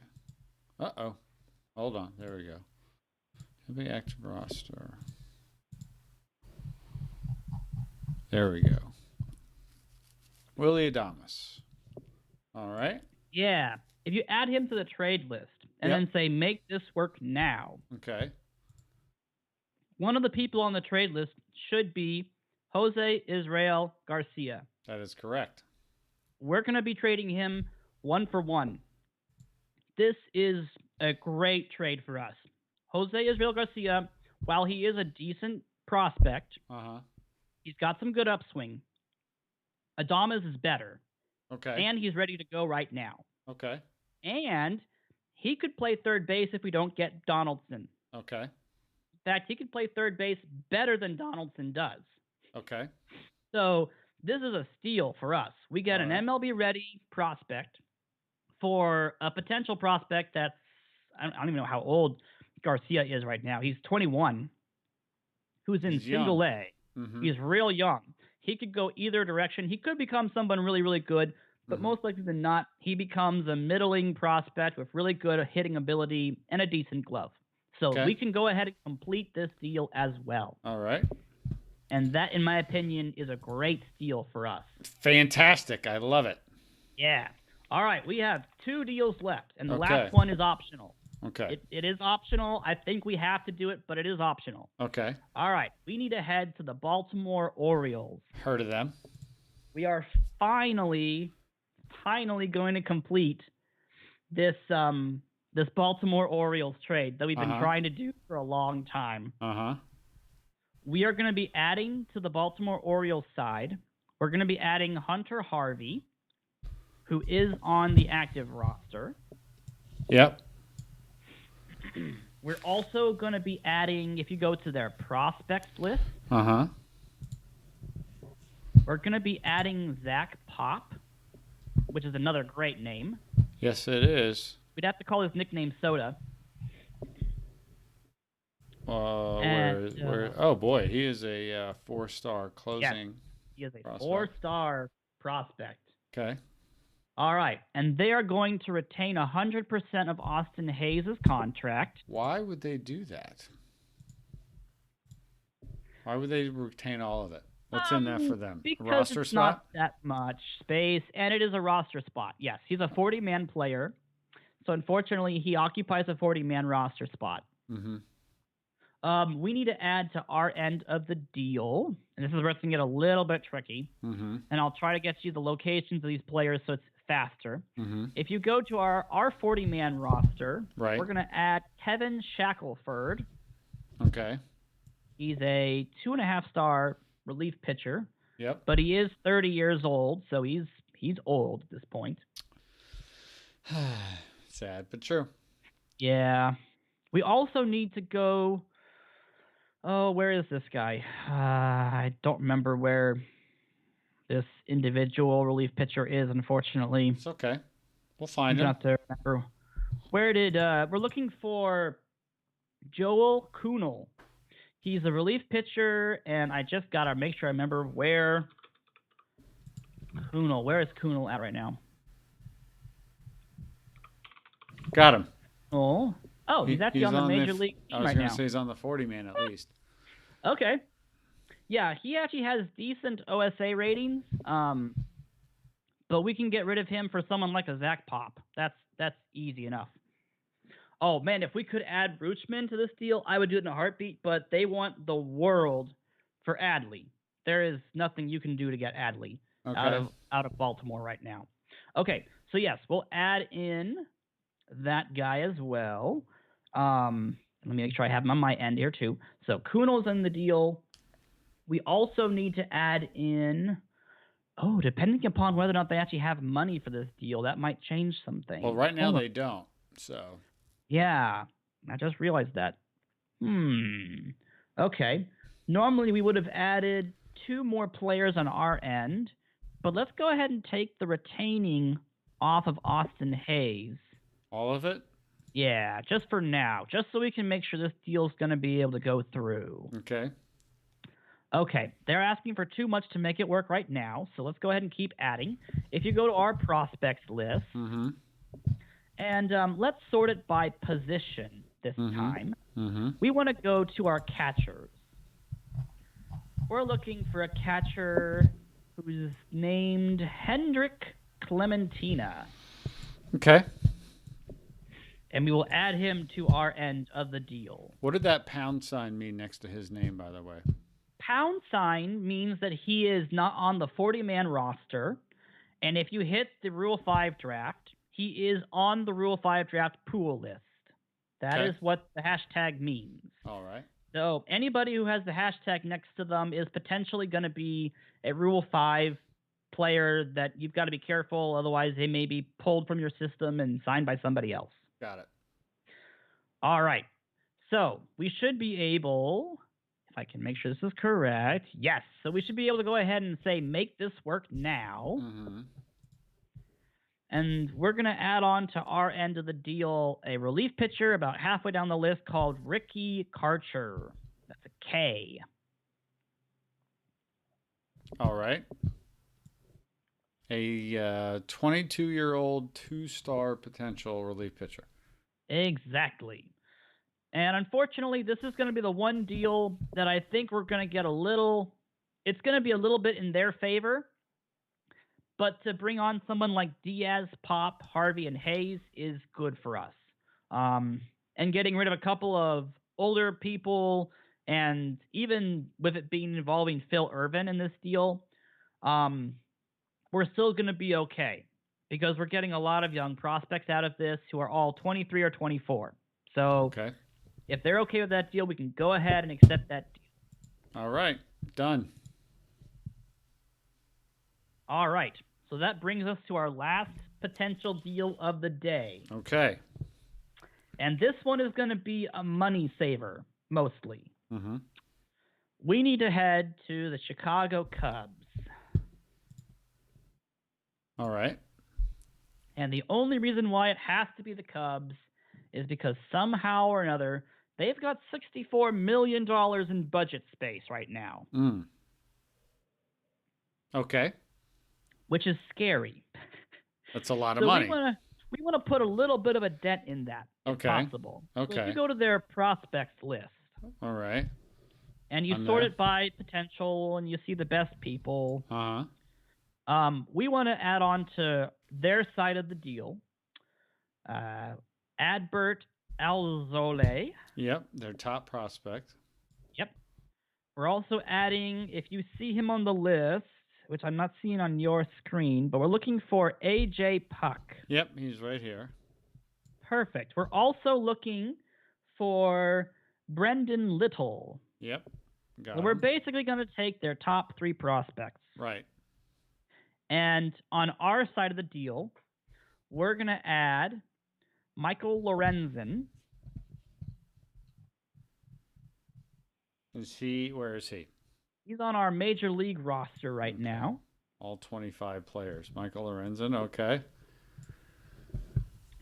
Uh-oh. Hold on. There we go. Heavy active roster. There we go. Willy Adames. All right. Yeah. If you add him to the trade list and then say, make this work now. Okay. One of the people on the trade list should be Jose Israel Garcia. That is correct. We're going to be trading him 1-for-1. This is a great trade for us. Jose Israel Garcia, while he is a decent prospect, he's got some good upswing. Adames is better. Okay. And he's ready to go right now. Okay. And he could play third base if we don't get Donaldson. Okay. In fact, he could play third base better than Donaldson does. Okay. So this is a steal for us. We get an MLB-ready prospect for a potential prospect that's, I don't even know how old Garcia is right now. He's 21, who's in single A. He's real young. He could go either direction. He could become someone really, really good, but most likely than not, he becomes a middling prospect with really good hitting ability and a decent glove. So we can go ahead and complete this deal as well. All right. And that, in my opinion, is a great steal for us. Fantastic. I love it. Yeah. All right. We have 2 deals left, and the last one is optional. Okay. It is optional. I think we have to do it, but it is optional. Okay. All right. We need to head to the Baltimore Orioles. Heard of them. We are finally going to complete this this Baltimore Orioles trade that we've been trying to do for a long time. We are going to be adding to the Baltimore Orioles side. We're going to be adding Hunter Harvey, who is on the active roster. Yep. We're also going to be adding, if you go to their prospects list, we're going to be adding Zach Pop, which is another great name. Yes, it is. We'd have to call his nickname Soda. And Where? Oh boy, he is a 4-star yes, closing he is a prospect. 4-star prospect. Okay. All right, and they are going to retain 100% of Austin Hayes' contract. Why would they do that? Why would they retain all of it? What's in that for them? A Because roster it's not spot? that much space, and it is a roster spot. Yes, he's a 40-man player, so unfortunately, he occupies a 40-man roster spot. Mm-hmm. We need to add to our end of the deal, and this is where it's going to get a little bit tricky, Mm-hmm. and I'll try to get you the locations of these players so it's faster. Mm-hmm. If you go to our 40-man roster, Right. we're going to add Kevin Shackelford. Okay. He's a 2.5-star relief pitcher, Yep. but he is 30 years old, so he's old at this point. Sad, but true. Yeah. We also need to go. Oh, where is this guy? I don't remember where this individual relief pitcher is, unfortunately. It's okay. We'll I'm find gonna him. have to remember. Where did we're looking for Joel Kuhnel. He's a relief pitcher, and I just gotta make sure I remember where Kuhnel. Where is Kuhnel at right now? Got him. Oh, he's actually on the major league I team was right going to now. say he's on the 40-man at least. Okay. Yeah, he actually has decent OSA ratings. But we can get rid of him for someone like a Zach Pop. That's easy enough. Oh man, if we could add Roochman to this deal, I would do it in a heartbeat. But they want the world for Adley. There is nothing you can do to get Adley Okay. out of Baltimore right now. Okay, so yes, we'll add in that guy as well. Let me make sure I have him on my end here too. So Kuhnel's in the deal. We also need to add in. Oh, depending upon whether or not they actually have money for this deal, that might change some things. Well, right now they don't. So. Yeah, I just realized that. Okay. Normally we would have added 2 more players on our end, but let's go ahead and take the retaining off of Austin Hayes. All of it? Yeah, just for now, just so we can make sure this deal's going to be able to go through. Okay. Okay, they're asking for too much to make it work right now, so let's go ahead and keep adding. If you go to our prospects list, and let's sort it by position this time, we want to go to our catchers. We're looking for a catcher who's named Hendrik Clementina. Okay. And we will add him to our end of the deal. What did that pound sign mean next to his name, by the way? Pound sign means that he is not on the 40-man roster. And if you hit the Rule 5 draft, he is on the Rule 5 draft pool list. That is what the hashtag means. All right. So anybody who has the hashtag next to them is potentially going to be a Rule 5 player that you've got to be careful. Otherwise, they may be pulled from your system and signed by somebody else. Got it. All right. So we should be able, if I can make sure this is correct. Yes. So we should be able to go ahead and say, make this work now. And we're going to add on to our end of the deal a relief pitcher about halfway down the list called Ricky Karcher. That's a K. All right. A 22-year-old 2-star potential relief pitcher. Exactly. And unfortunately, this is going to be the one deal that I think we're going to get it's going to be a little bit in their favor. But to bring on someone like Diaz, Pop, Harvey, and Hayes is good for us. And getting rid of a couple of older people, and even with it being involving Phil Irvin in this deal, we're still going to be okay because we're getting a lot of young prospects out of this who are all 23 or 24. So if they're okay with that deal, we can go ahead and accept that deal. All right. Done. All right. So that brings us to our last potential deal of the day. Okay. And this one is going to be a money saver, mostly. We need to head to the Chicago Cubs. All right. And the only reason why it has to be the Cubs is because somehow or another, They've got $64 million in budget space right now, Okay. which is scary. That's a lot of So money. we want to put a little bit of a dent in that, if possible. So if you go to their prospects list, all right, and you sort it by potential, and you see the best people, we want to add on to their side of the deal, Adbert Alzolay. Yep, their top prospect. Yep. We're also adding, if you see him on the list, which I'm not seeing on your screen, but we're looking for AJ Puck. Yep, he's right here. Perfect. We're also looking for Brendan Little. Yep. So we're basically going to take their top 3 prospects. Right. And on our side of the deal, we're going to add Michael Lorenzen. Where is he? He's on our major league roster right now. All 25 players. Michael Lorenzen, okay.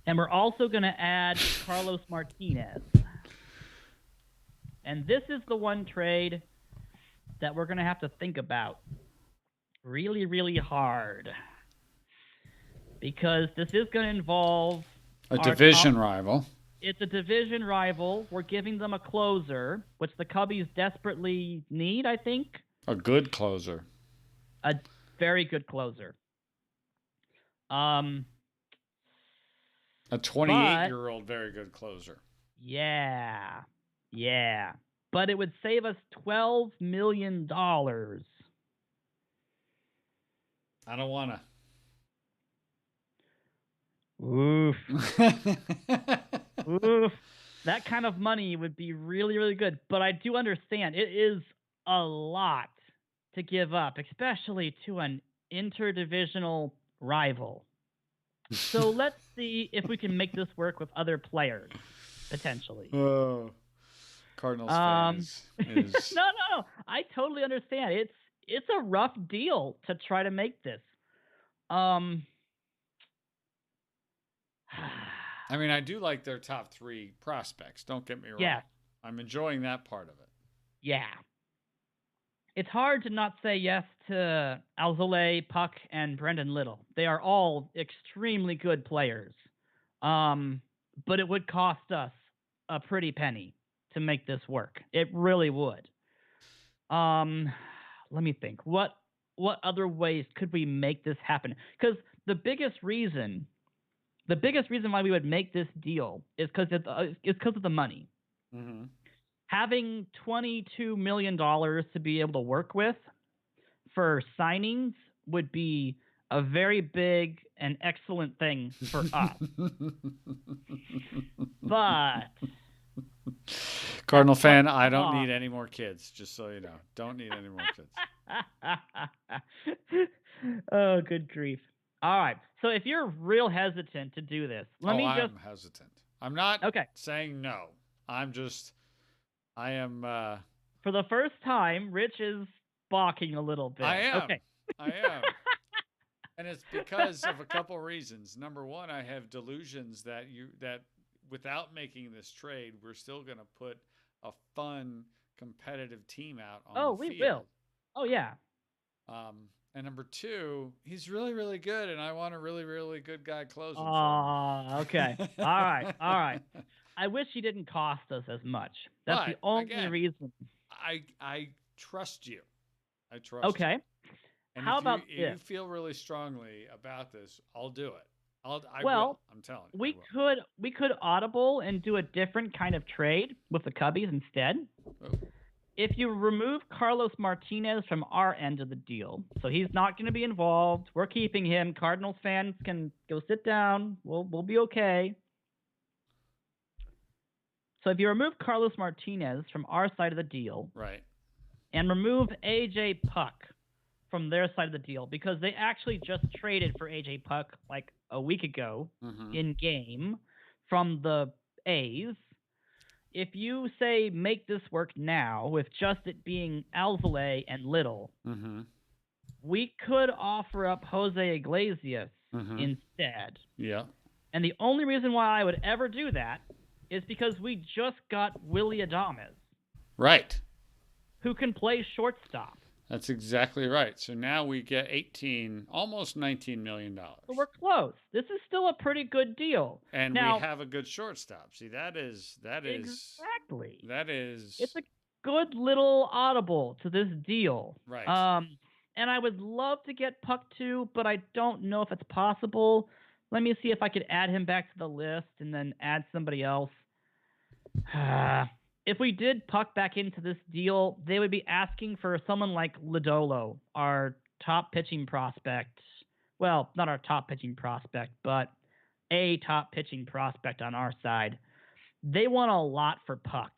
And we're also going to add Carlos Martinez. And this is the one trade that we're going to have to think about really, really hard. Because this is going to involve a division rival. It's a division rival. We're giving them a closer, which the Cubbies desperately need, I think. A good closer. A very good closer. A 28-year-old very good closer. Yeah. Yeah. But it would save us $12 million. I don't want to. Oof. Oof. That kind of money would be really, really good. But I do understand it is a lot to give up, especially to an interdivisional rival. So let's see if we can make this work with other players, potentially. Oh, Cardinals fans is... No. I totally understand. It's a rough deal to try to make this. I mean, I do like their top 3 prospects. Don't get me wrong. Yeah. I'm enjoying that part of it. Yeah. It's hard to not say yes to Alzolay, Puck, and Brendan Little. They are all extremely good players. But it would cost us a pretty penny to make this work. It really would. Let me think. What other ways could we make this happen? Because the biggest reason why we would make this deal is because of the money. Mm-hmm. Having $22 million to be able to work with for signings would be a very big and excellent thing for us. But Cardinal fan, I don't need any more kids, just so you know. Don't need any more kids. Oh, good grief. All right. So if you're real hesitant to do this, I'm hesitant. I'm not saying no. I am. For the first time, Rich is balking a little bit. I am. Okay. I am. And it's because of a couple reasons. Number one, I have delusions that without making this trade, we're still going to put a fun, competitive team out on the field. We will. Oh, yeah. And number two, he's really, really good, and I want a really, really good guy closing. Okay. All right. I wish he didn't cost us as much. That's the only reason. I trust you. I trust you. Okay. And if you feel really strongly about this, I'll do it. I will. I'm telling you. We could audible and do a different kind of trade with the Cubbies instead. Oh. If you remove Carlos Martinez from our end of the deal, so he's not going to be involved, we're keeping him. Cardinals fans can go sit down. We'll be okay. So if you remove Carlos Martinez from our side of the deal, right, and remove AJ Puck from their side of the deal, because they actually just traded for AJ Puck like a week ago in game from the A's. If you say make this work now with just it being Alzolay and Little, we could offer up Jose Iglesias instead. Yeah. And the only reason why I would ever do that is because we just got Willie Adames, Right. who can play shortstop. That's exactly right. So now we get 18, almost $19 million. So we're close. This is still a pretty good deal. And we Now, have a good shortstop. See, exactly. that It's is a good little audible to this deal. right. And I would love to get Puck too, but I don't know if it's possible. Let me see if I could add him back to the list and then add somebody else. If we did Puck back into this deal, they would be asking for someone like Lodolo, our top pitching prospect. Well, not our top pitching prospect, but a top pitching prospect on our side. They want a lot for Puck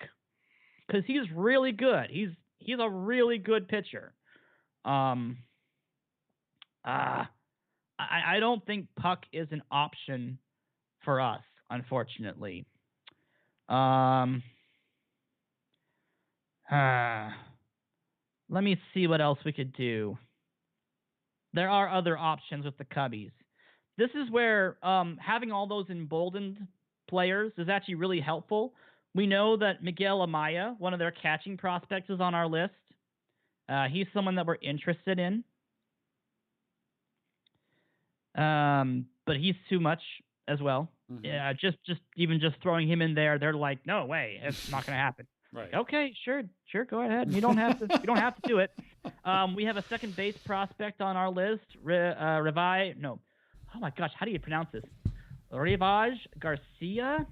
because he's really good. He's a really good pitcher. I don't think Puck is an option for us, unfortunately. Let me see what else we could do. There are other options with the Cubbies. This is where having all those emboldened players is actually really helpful. We know that Miguel Amaya, one of their catching prospects, is on our list. He's someone that we're interested in. But he's too much as well. Mhm. Yeah, just throwing him in there, they're like, no way, it's not going to happen. Right. Okay, sure, go ahead. You don't have to. You don't have to do it. We have a second base prospect on our list. Revi. No. Oh my gosh, how do you pronounce this? Rivaj Garcia.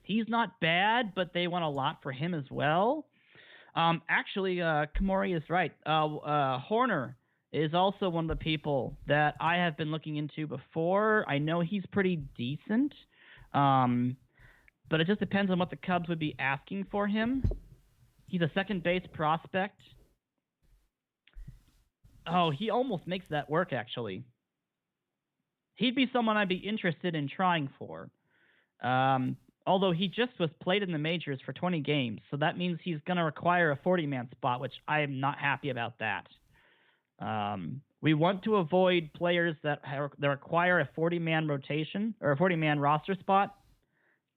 He's not bad, but they want a lot for him as well. Actually, Kamori is right. Horner is also one of the people that I have been looking into before. I know he's pretty decent, but it just depends on what the Cubs would be asking for him. He's a second base prospect. Oh, he almost makes that work, actually. He'd be someone I'd be interested in trying for. Although he just was played in the majors for 20 games, so that means he's going to require a 40-man spot, which I am not happy about that. We want to avoid players that require a 40-man rotation or a 40-man roster spot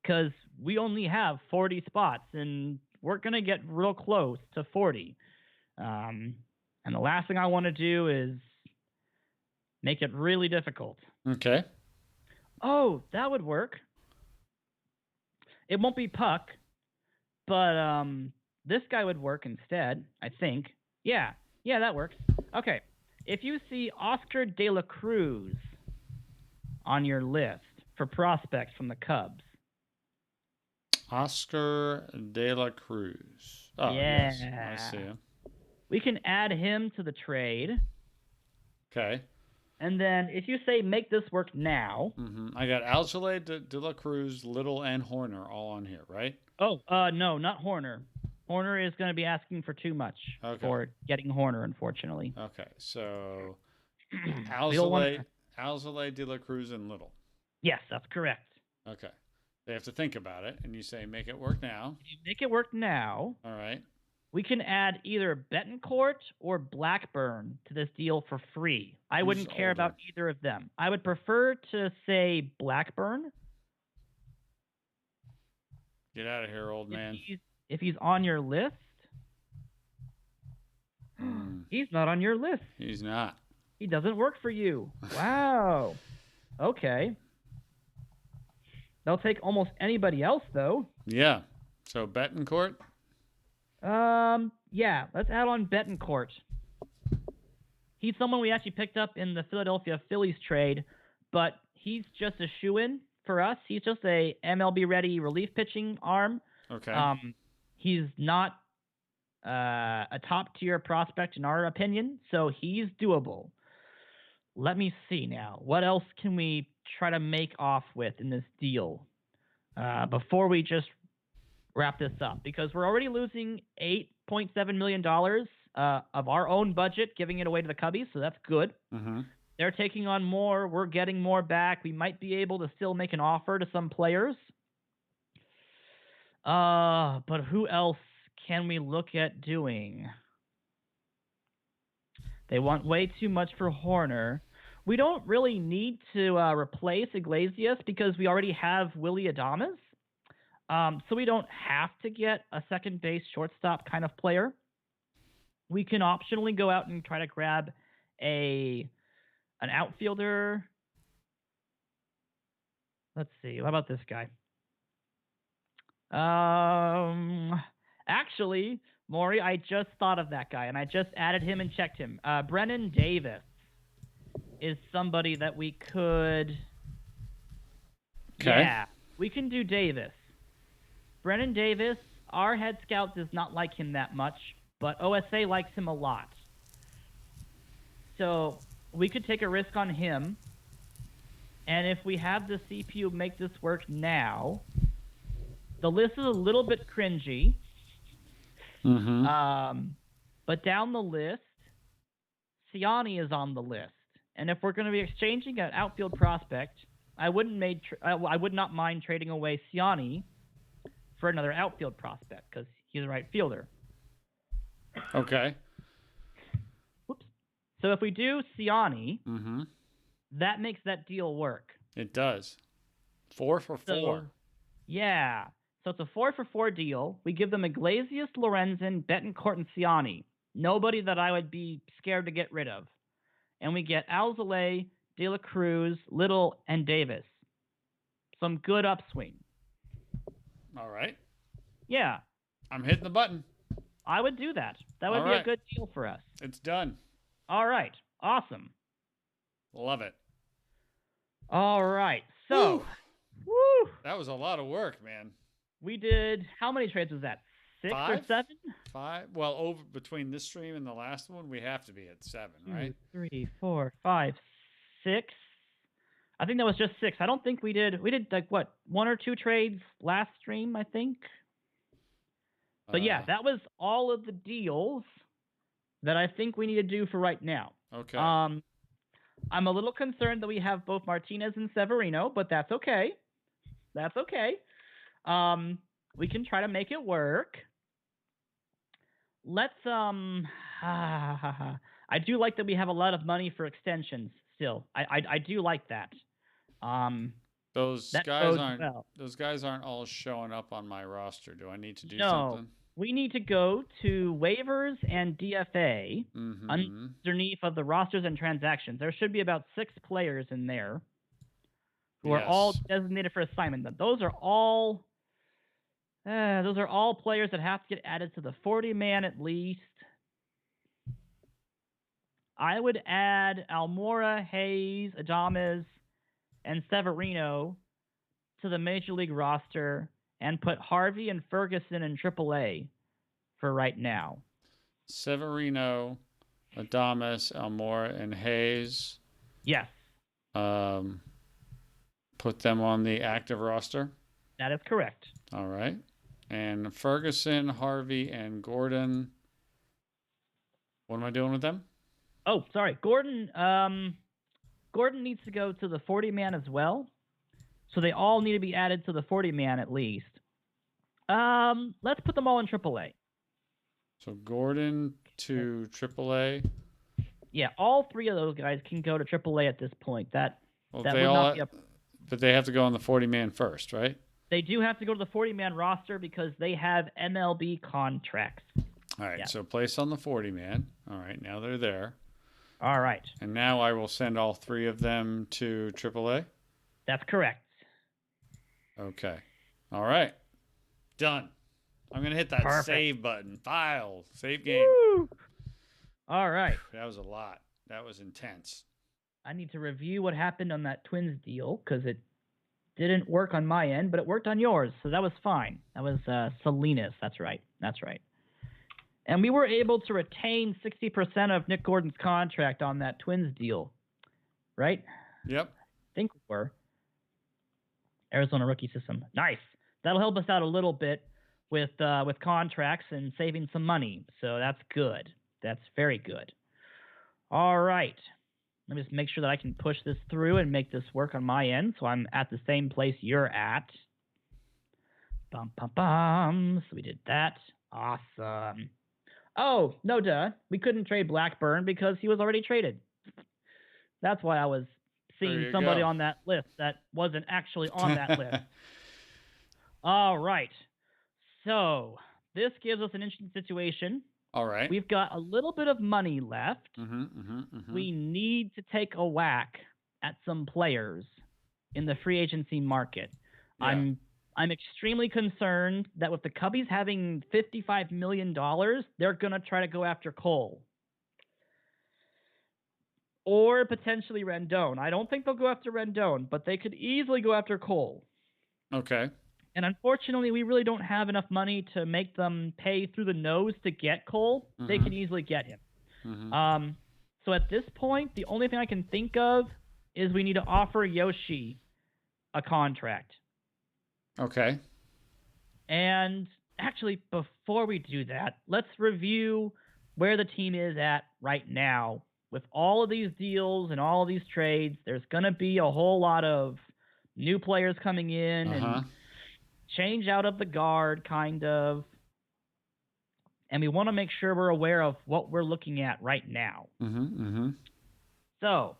because we only have 40 spots, and we're going to get real close to 40. And the last thing I want to do is make it really difficult. Okay. Oh, that would work. It won't be Puck, but this guy would work instead, I think. Yeah, that works. Okay. If you see Oscar De La Cruz on your list for prospects from the Cubs. Oscar De La Cruz. Oh, yeah. Yes, I see him. We can add him to the trade. Okay. And then if you say make this work now. Mm-hmm. I got Alzolay, De La Cruz, Little, and Horner all on here, right? Oh, no, not Horner. Horner is going to be asking for too much for getting Horner, unfortunately. Okay, so Alzolay, De La Cruz, and Little. Yes, that's correct. Okay. They have to think about it, and you say make it work now. If you make it work now. All right. We can add either Betancourt or Blackburn to this deal for free. I wouldn't care about either of them. I would prefer to say Blackburn. Get out of here, old man. If he's on your list. He's not on your list. He's not. He doesn't work for you. Wow. Okay. They'll take almost anybody else, though. Yeah. So Betancourt? Yeah, let's add on Betancourt. He's someone we actually picked up in the Philadelphia Phillies trade, but he's just a shoo-in for us. He's just a MLB-ready relief pitching arm. Okay. He's not a top-tier prospect in our opinion, so he's doable. Let me see now. What else can we try to make off with in this deal before we just wrap this up? Because we're already losing $8.7 million of our own budget, giving it away to the Cubbies, so that's good. Mm-hmm. They're taking on more. We're getting more back. We might be able to still make an offer to some players. But who else can we look at doing? They want way too much for Horner. We don't really need to replace Iglesias because we already have Willie Adames. So we don't have to get a second base shortstop kind of player. We can optionally go out and try to grab an outfielder. Let's see. How about this guy? Actually, Maury, I just thought of that guy, and I just added him and checked him. Brennan Davis is somebody that we could. Okay. Yeah, we can do Davis. Brennan Davis, our head scout does not like him that much, but OSA likes him a lot. So we could take a risk on him. And if we have the CPU make this work now, the list is a little bit cringy. But down the list, Siani is on the list. And if we're going to be exchanging an outfield prospect, I would not mind trading away Siani for another outfield prospect because he's a right fielder. Okay. Whoops. So if we do Siani, that makes that deal work. It does. 4 for 4. Yeah. So it's a 4 for 4 deal. We give them Iglesias, Lorenzen, Betancourt, and Siani. Nobody that I would be scared to get rid of. And we get Alzolay, De La Cruz, Little, and Davis. Some good upswing. All right. Yeah. I'm hitting the button. I would do that. That would be a good deal for us. It's done. All right. Awesome. Love it. All right. So, woo. That was a lot of work, man. We did, how many trades was that? 6 or 7? 5. Well, over between this stream and the last one, we have to be at 7, right? 2, 3, 4, 5, 6. I think that was just 6. I don't think we did like what, 1 or 2 trades last stream, I think. But yeah, that was all of the deals that I think we need to do for right now. Okay. I'm a little concerned that we have both Martinez and Severino, but that's okay. That's okay. We can try to make it work. Let's I do like that we have a lot of money for extensions still. I do like that. Those guys aren't all showing up on my roster. Do I need to do something? We need to go to waivers and DFA underneath of the rosters and transactions. There should be about 6 players in there who are all designated for assignment. Those are all players that have to get added to the 40-man at least. I would add Almora, Hayes, Adames, and Severino to the Major League roster and put Harvey and Ferguson in AAA for right now. Severino, Adames, Almora, and Hayes. Yes. Put them on the active roster? That is correct. All right. And Ferguson, Harvey, and Gordon. What am I doing with them? Oh, sorry. Gordon needs to go to the 40-man as well. So they all need to be added to the 40-man at least. Let's put them all in AAA. So Gordon to AAA. Yeah, all 3 of those guys can go to AAA at this point. But they have to go on the 40-man first, right? They do have to go to the 40-man roster because they have MLB contracts. All right, so place on the 40-man. All right, now they're there. All right. And now I will send all 3 of them to AAA? That's correct. Okay. All right. Done. I'm going to hit that save button. File. Save game. Woo! All right. That was a lot. That was intense. I need to review what happened on that Twins deal because it didn't work on my end, but it worked on yours, so that was fine. That was Salinas. That's right. And we were able to retain 60% of Nick Gordon's contract on that Twins deal, right? Yep. I think we were. Arizona rookie system. Nice. That'll help us out a little bit with contracts and saving some money. So that's good. That's very good. All right. Let me just make sure that I can push this through and make this work on my end. So I'm at the same place you're at. Bum, bum, bum. So we did that. Awesome. Oh, no duh. We couldn't trade Blackburn because he was already traded. That's why I was seeing somebody on that list that wasn't actually on that list. All right. So this gives us an interesting situation. All right. We've got a little bit of money left. We need to take a whack at some players in the free agency market. Yeah. I'm extremely concerned that with the Cubbies having $55 million, they're going to try to go after Cole. Or potentially Rendon. I don't think they'll go after Rendon, but they could easily go after Cole. Okay. And unfortunately, we really don't have enough money to make them pay through the nose to get Cole. They can easily get him. So at this point, the only thing I can think of is we need to offer Yoshi a contract. Okay. And actually, before we do that, let's review where the team is at right now. With all of these deals and all of these trades, there's going to be a whole lot of new players coming in and change out of the guard, kind of. And we want to make sure we're aware of what we're looking at right now. So,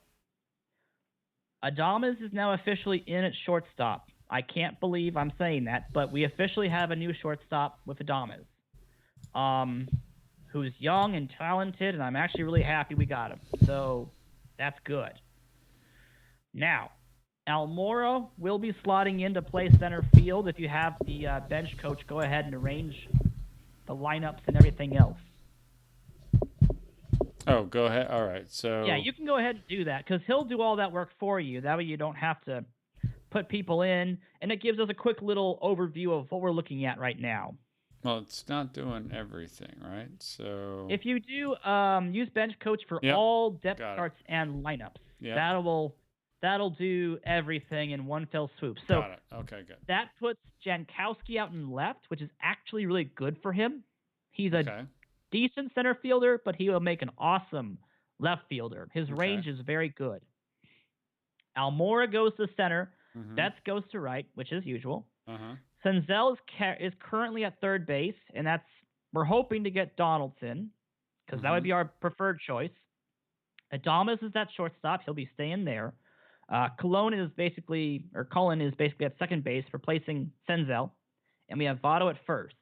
Adames is now officially in at shortstop. I can't believe I'm saying that, but we officially have a new shortstop with Adames, who's young and talented, and I'm actually really happy we got him. So that's good. Now, Almora will be slotting in to play center field. If you have the bench coach go ahead and arrange the lineups and everything else. Oh, go ahead. All right. So yeah, you can go ahead and do that because he'll do all that work for you. That way you don't have to put people in, and it gives us a quick little overview of what we're looking at right now. Well, it's not doing everything, right? So if you do use bench coach for all depth charts and lineups, that'll do everything in one fell swoop. So got it. Okay, good. That puts Jankowski out in left, which is actually really good for him. He's a decent center fielder, but he will make an awesome left fielder. His range is very good. Almora goes to center. Betts goes to right, which is usual. Senzel is currently at third base, and we're hoping to get Donaldson because that would be our preferred choice. Adames is at shortstop; he'll be staying there. Cullen is basically at second base, replacing Senzel, and we have Votto at first.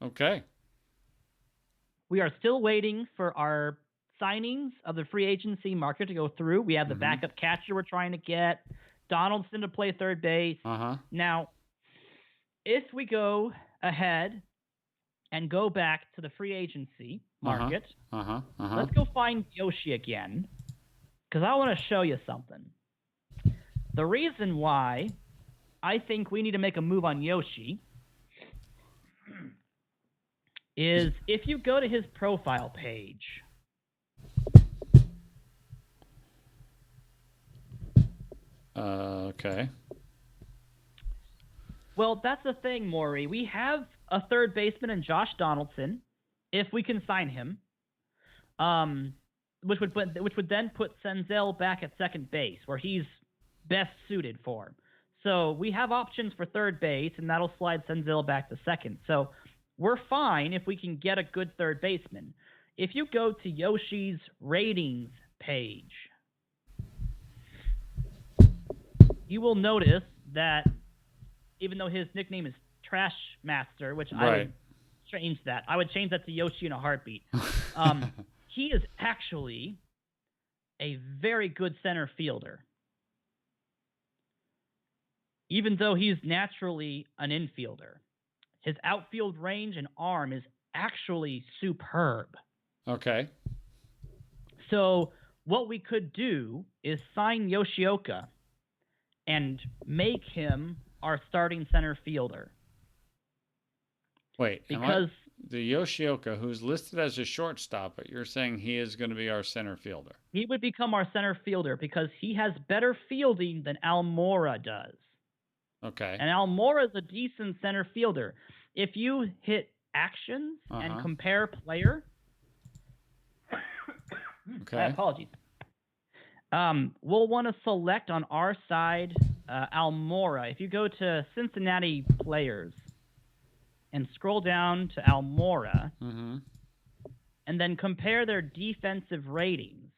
Okay. We are still waiting for our signings of the free agency market to go through. We have the backup catcher we're trying to get. Donaldson to play third base. Now, if we go ahead and go back to the free agency market, let's go find Yoshi again, because I want to show you something. The reason why I think we need to make a move on Yoshi is if you go to his profile page. Okay. Well, that's the thing, Maury. We have a third baseman in Josh Donaldson, if we can sign him, which would then put Senzel back at second base, where he's best suited for. So we have options for third base, and that'll slide Senzel back to second. So we're fine if we can get a good third baseman. If you go to Yoshi's ratings page, you will notice that even though his nickname is Trash Master, which I would change that. I would change that to Yoshi in a heartbeat. He is actually a very good center fielder, even though he's naturally an infielder. His outfield range and arm is actually superb. Okay. So what we could do is sign Yoshioka and make him our starting center fielder. Wait, because the Yoshioka, who's listed as a shortstop, but you're saying he is going to be our center fielder. He would become our center fielder because he has better fielding than Almora does. Okay. And Almora is a decent center fielder. If you hit actions and compare player, apologies. We'll want to select on our side Almora. If you go to Cincinnati players and scroll down to Almora, and then compare their defensive ratings,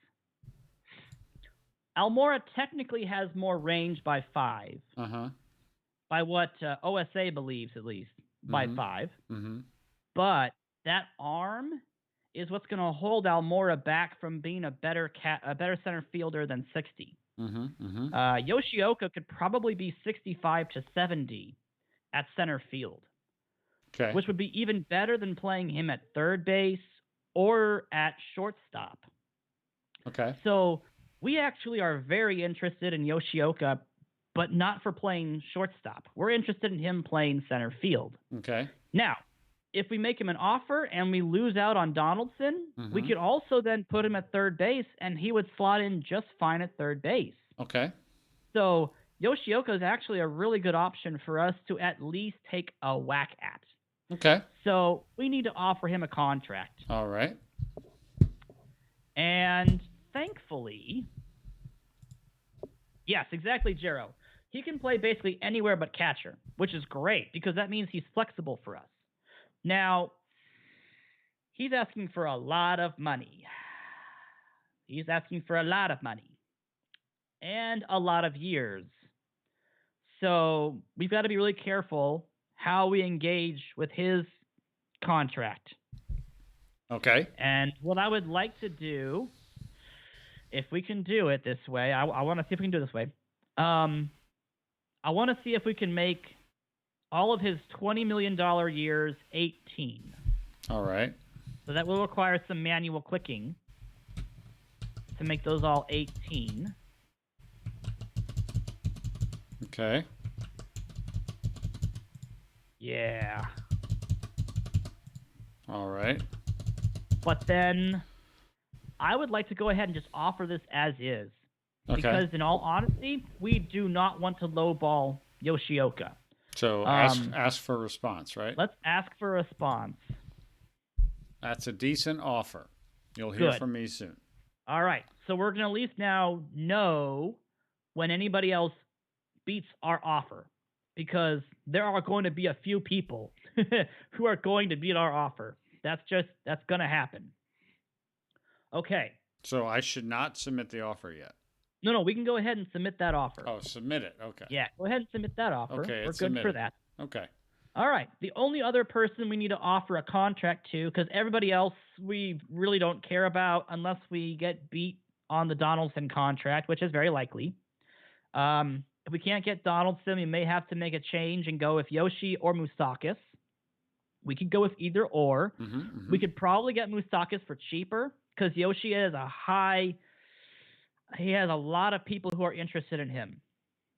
Almora technically has more range by 5. by what OSA believes, at least by 5. Mm-hmm. But that arm is what's going to hold Almora back from being a better center fielder than 60. Mm-hmm. Mm-hmm. Yoshioka could probably be 65 to 70 at center field, Okay. which would be even better than playing him at third base or at shortstop. Okay. So we actually are very interested in Yoshioka, but not for playing shortstop. We're interested in him playing center field. Okay. Now, if we make him an offer and we lose out on Donaldson, we Mm-hmm. could also then put him at third base, and he would slot in just fine at third base. Okay. So Yoshioka is actually a really good option for us to at least take a whack at. Okay. So we need to offer him a contract. All right. And thankfully, yes, exactly, Jero. He can play basically anywhere but catcher, which is great because that means he's flexible for us. Now, he's asking for a lot of money. He's asking for a lot of money and a lot of years. So we've got to be really careful how we engage with his contract. Okay. And what I would like to do, if we can do it this way, I want to see if we can do it this way. I want to see if we can make all of his $20 million years 18. All right. So that will require some manual clicking to make those all 18. Okay. Yeah. All right. But then I would like to go ahead and just offer this as is. Okay. Because in all honesty, we do not want to lowball Yoshioka. So ask for a response, right? Let's ask for a response. That's a decent offer. You'll hear Good. from me soon. All right. So we're going to at least now know when anybody else beats our offer. Because there are going to be a few people who are going to beat our offer. That's going to happen. Okay. So I should not submit the offer yet. No, we can go ahead and submit that offer. Oh, submit it. Okay. Yeah, go ahead and submit that offer. Okay, We're it's good for submitted. that. Okay. All right. The only other person we need to offer a contract to, because everybody else we really don't care about unless we get beat on the Donaldson contract, which is very likely. If we can't get Donaldson, we may have to make a change and go with Yoshi or Moustakis. We could go with either or. Mm-hmm, mm-hmm. We could probably get Moustakis for cheaper because Yoshi has he has a lot of people who are interested in him,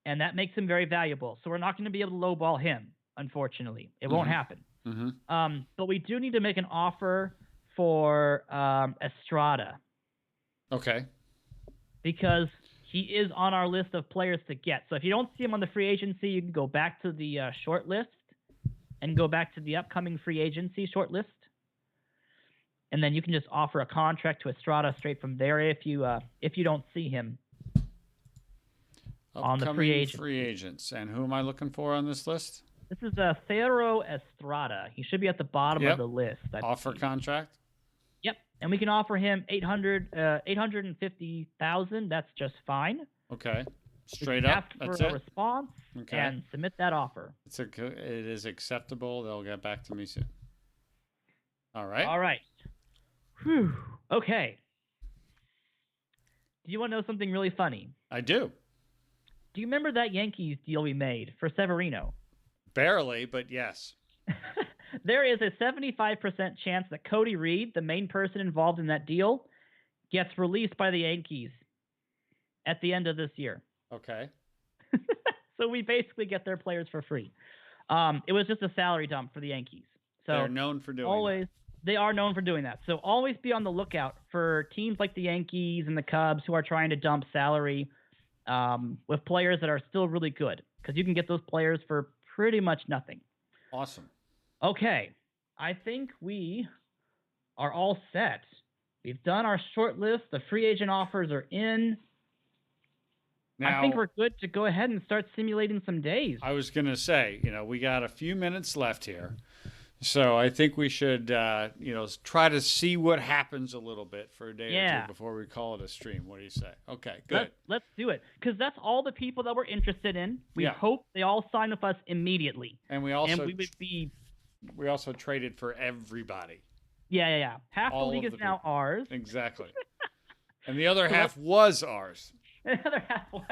and that makes him very valuable. So we're not going to be able to lowball him, unfortunately. It won't happen. Mm-hmm. But we do need to make an offer for Estrada. Okay. Because he is on our list of players to get. So if you don't see him on the free agency, you can go back to the short list and go back to the upcoming free agency short list. And then you can just offer a contract to Estrada straight from there if you don't see him on the free agents. Free agents. And who am I looking for on this list? This is Cerro Estrada. He should be at the bottom of the list. Offer contract? Yep. And we can offer him $850,000. That's just fine. Okay. Straight up. Ask for a response and submit that offer. It is acceptable. They'll get back to me soon. All right. All right. Whew. Okay. Do you want to know something really funny? I do. Do you remember that Yankees deal we made for Severino? Barely, but yes. There is a 75% chance that Cody Reed, the main person involved in that deal, gets released by the Yankees at the end of this year. Okay. So we basically get their players for free. It was just a salary dump for the Yankees. So they're known for doing that. They are known for doing that. So always be on the lookout for teams like the Yankees and the Cubs who are trying to dump salary with players that are still really good, because you can get those players for pretty much nothing. Awesome. Okay. I think we are all set. We've done our short list. The free agent offers are in. Now, I think we're good to go ahead and start simulating some days. I was going to say, we got a few minutes left here. So I think we should, try to see what happens a little bit for a day or two Yeah. before we call it a stream. What do you say? Okay, Let's good. let's do it because that's all the people that we're interested in. We Yeah, hope they all sign with us immediately, and and we would be we also traded for everybody, yeah. Half the all league of is the now people. ours. Exactly. And the other So half was ours. the other half was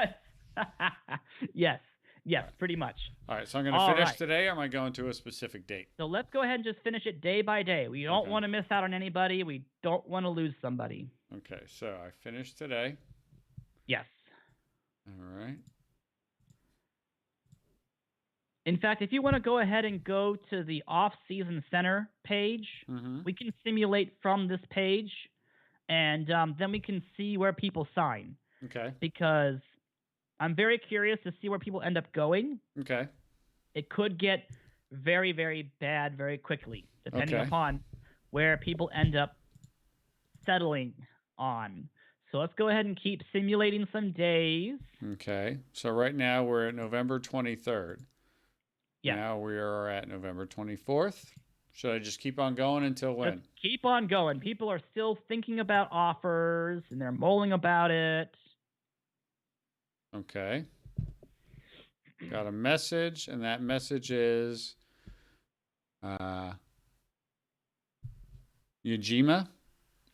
yes, All right. pretty much. All right, so I'm going to All finish right. today, or am I going to a specific date? So let's go ahead and just finish it day by day. We don't Okay. want to miss out on anybody. We don't want to lose somebody. Okay, so I finished today. Yes. All right. In fact, if you want to go ahead and go to the off-season center page, we can simulate from this page, and then we can see where people sign. Okay. Because I'm very curious to see where people end up going. Okay. It could get very, very bad very quickly, depending upon where people end up settling on. So let's go ahead and keep simulating some days. Okay. So right now we're at November 23rd. Yeah. Now we are at November 24th. Should I just keep on going until when? Just keep on going. People are still thinking about offers, and they're mulling about it. Okay. Got a message, and that message is Yajima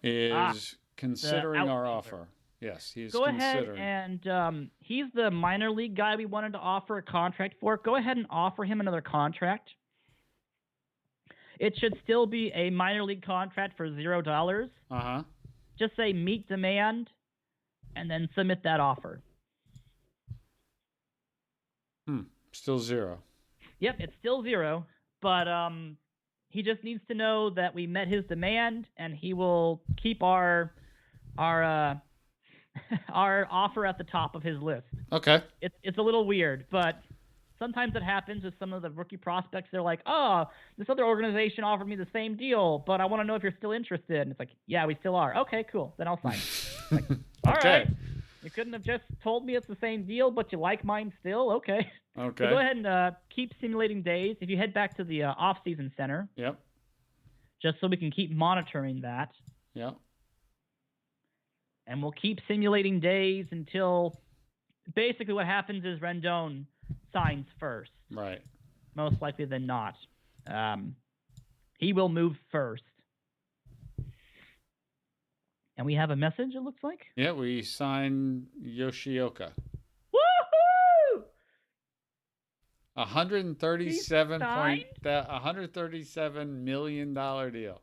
is considering our offer. Yes, he's considering. Go ahead and he's the minor league guy we wanted to offer a contract for. Go ahead and offer him another contract. It should still be a minor league contract for $0. Just say meet demand, and then submit that offer. Still 0. Yep, it's still 0, but he just needs to know that we met his demand, and he will keep our our offer at the top of his list. Okay. It's a little weird, but sometimes it happens with some of the rookie prospects. They're like, oh, this other organization offered me the same deal, but I want to know if you're still interested. And it's like, yeah, we still are. Okay, cool. Then I'll sign. Like, all right. You couldn't have just told me it's the same deal, but you like mine still? Okay. Okay. So go ahead and keep simulating days. If you head back to the off-season center. Yep. Just so we can keep monitoring that. Yep. And we'll keep simulating days until basically what happens is Rendon signs first. Right. Most likely than not. He will move first. And we have a message, it looks like? Yeah, we signed Yoshioka. Woohoo! $137 million deal.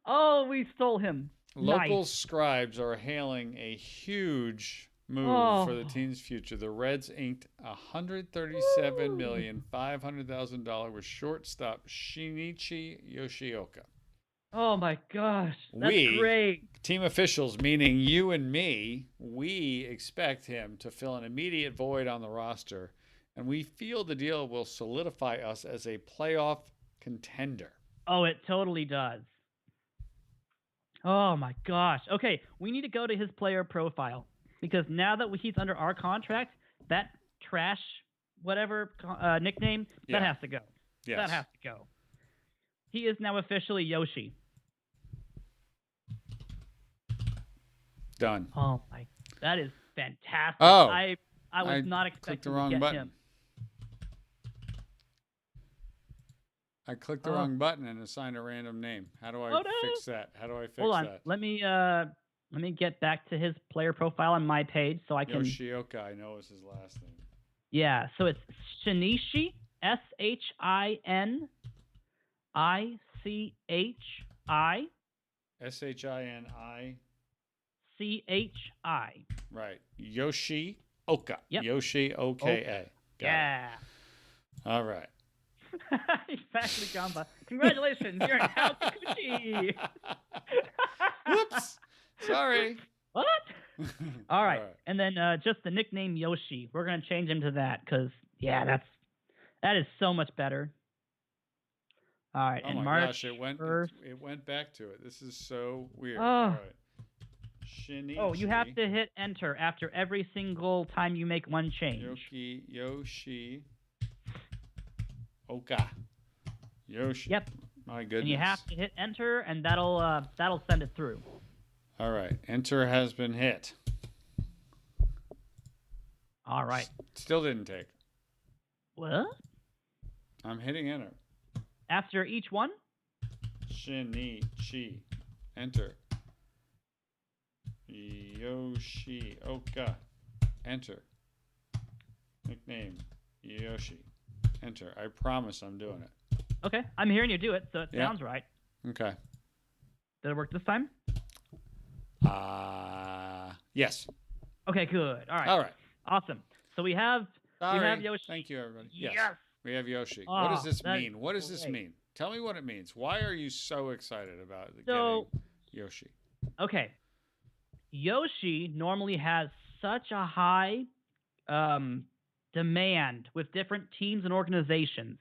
Oh, we stole him. Local nice. scribes are hailing a huge move for the team's future. The Reds inked $137,500,000 with shortstop Shinichi Yoshioka. Oh my gosh, that's great. Team officials, meaning you and me, we expect him to fill an immediate void on the roster, and we feel the deal will solidify us as a playoff contender. Oh, it totally does. Oh my gosh. Okay, we need to go to his player profile because now that he's under our contract, that trash whatever nickname, that has to go. Yes. That has to go. He is now officially Yoshi. Done. Oh my, that is fantastic. Oh, I was not expecting to get him. I clicked the wrong button and assigned a random name. How do I fix that? How do I fix that? Hold on. Let me get back to his player profile on my page so I can. Yoshioka, I know is his last name. Yeah, so it's Shinichi, SHINICHI. SHINI. CHI. Right. Yoshioka. Yep. Yoshioka. Yeah. All right. He's actually gone by. Congratulations, you're an Altakuchi. Whoops. Sorry. What? All right. And then just the nickname Yoshi. We're going to change him to that because, that is so much better. All right. Oh and my March gosh, it went back to it. This is so weird. Oh. All right. Shinichi. Oh, you have to hit enter after every single time you make one change. Yoshi. Oka. Yoshi. Yep. My goodness. And you have to hit enter, and that'll send it through. All right. Enter has been hit. All right. Still didn't take. What? I'm hitting enter. After each one? Shinichi. Enter. Yoshi. Oka. Enter. Nickname. Yoshi. Enter. I promise I'm doing it. Okay. I'm hearing you do it, so it sounds right. Okay. Did it work this time? Yes. Okay, good. All right. All right. Awesome. So we have Yoshi. Thank you, everybody. Yes. We have Yoshi. Oh, what does this mean? What does this great. mean? Tell me what it means. Why are you so excited about So, getting Yoshi? Okay. Yoshi normally has such a high demand with different teams and organizations.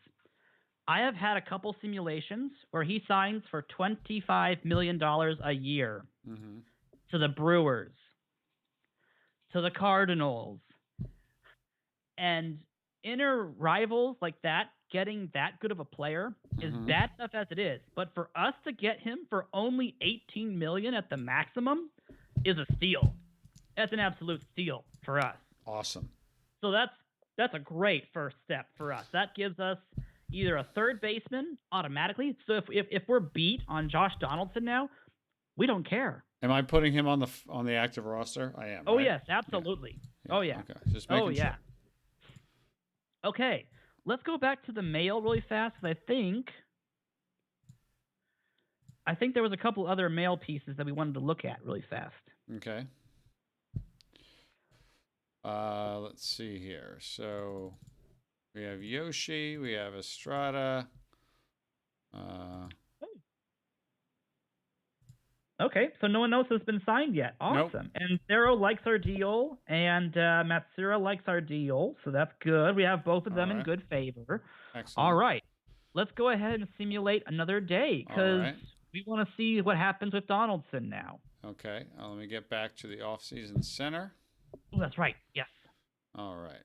I have had a couple simulations where he signs for $25 million a year to the Brewers, to the Cardinals, and inner rivals like that, getting that good of a player is bad enough as it is. But for us to get him for only $18 million at the maximum is a steal. That's an absolute steal for us. Awesome. So that's a great first step for us. That gives us either a third baseman automatically. So if we're beat on Josh Donaldson now, we don't care. Am I putting him on the active roster? I am. Oh right? yes, absolutely. Yeah. Oh yeah. Okay. Just making sure. Okay, let's go back to the mail really fast. I think there was a couple other mail pieces that we wanted to look at really fast. Okay. Let's see here. So we have Yoshi. We have Estrada. Okay, so no one else has been signed yet. Awesome. Nope. And Zero likes our deal, and Matsura likes our deal, so that's good. We have both of them in good favor. Excellent. All right. Let's go ahead and simulate another day, because we want to see what happens with Donaldson now. Okay. Let me get back to the off-season center. Oh, that's right. Yes. All right.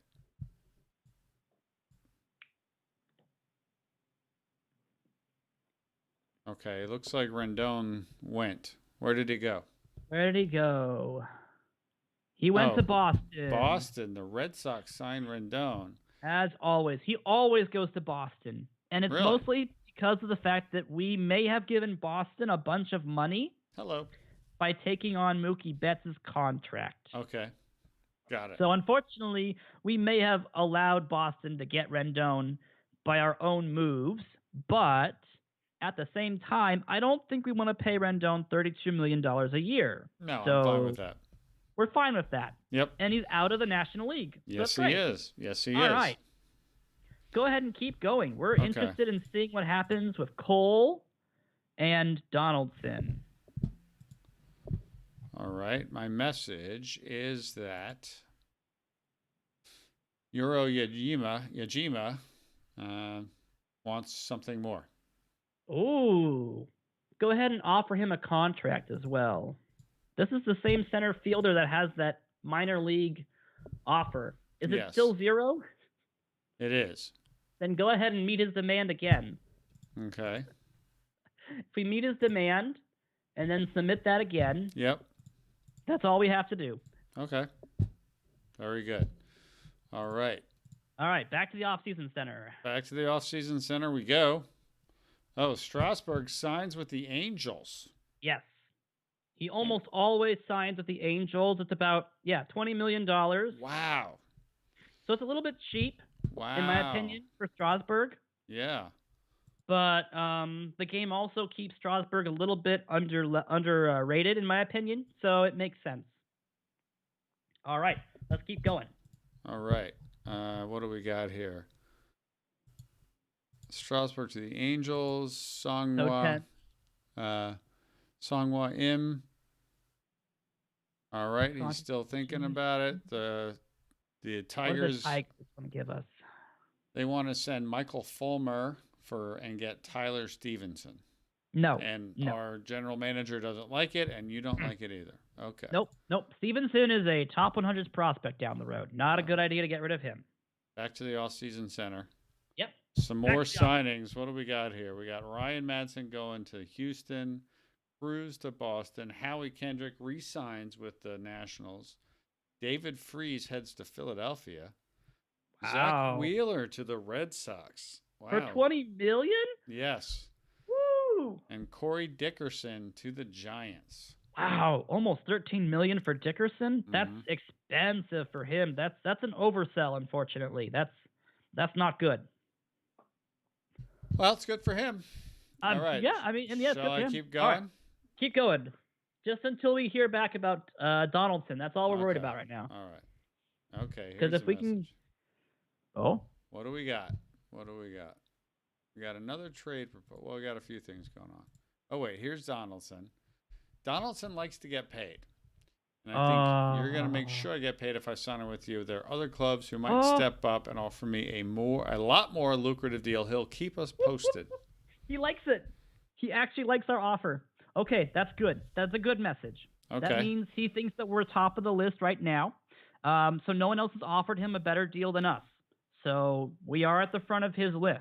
Okay, it looks like Rendon went. Where did he go? Where did he go? He went to Boston. Boston. The Red Sox signed Rendon. As always. He always goes to Boston. And it's mostly because of the fact that we may have given Boston a bunch of money. Hello. By taking on Mookie Betts' contract. Okay. Got it. So unfortunately, we may have allowed Boston to get Rendon by our own moves, but at the same time, I don't think we want to pay Rendon $32 million a year. No, so I'm fine with that. We're fine with that. Yep. And he's out of the National League. Yes, he is. Yes, he is. All right. Go ahead and keep going. We're interested in seeing what happens with Cole and Donaldson. All right. My message is that Yajima wants something more. Ooh. Go ahead and offer him a contract as well. This is the same center fielder that has that minor league offer. Is it still 0? It is. Then go ahead and meet his demand again. Okay. If we meet his demand and then submit that again. Yep. That's all we have to do. Okay. Very good. All right. All right. Back to the off-season center. Back to the off-season center we go. Oh, Strasburg signs with the Angels. Yes. He almost always signs with the Angels. It's about, $20 million. Wow. So it's a little bit cheap, in my opinion, for Strasburg. Yeah. But the game also keeps Strasburg a little bit underrated, in my opinion. So it makes sense. All right. Let's keep going. All right. What do we got here? Strasburg to the Angels. Songhua Im. All right. He's still thinking about it. The Tigers. What want to give us? They want to send Michael Fulmer and get Tyler Stevenson. No. And our general manager doesn't like it, and you don't like it either. Okay. Nope. Stevenson is a top 100 prospect down the road. Not a good idea to get rid of him. Back to the off-season center. Yep. Some more Next up. signings. What do we got here? We got Ryan Madsen going to Houston, Cruz to Boston, Howie Kendrick re-signs with the Nationals, David Freese heads to Philadelphia, Zach Wow. Wheeler to the Red Sox. For Wow. $20 million? Yes. Woo! And Corey Dickerson to the Giants. Wow, almost $13 million for Dickerson. That's expensive for him. That's an oversell, unfortunately. That's not good. Well, it's good for him. All right. Yeah, I mean, and yeah, it's Shall good for I him. keep going? All right, keep going. Just until we hear back about Donaldson. That's all we're worried about right now. All right. Okay. Because if we can. Oh. What do we got? We got another trade proposal. Well, we got a few things going on. Oh, wait. Here's Donaldson. Donaldson likes to get paid. And I think you're going to make sure I get paid if I sign it with you. There are other clubs who might step up and offer me a lot more lucrative deal. He'll keep us posted. He likes it. He actually likes our offer. Okay, that's good. That's a good message. Okay. That means he thinks that we're top of the list right now. So no one else has offered him a better deal than us. So we are at the front of his list.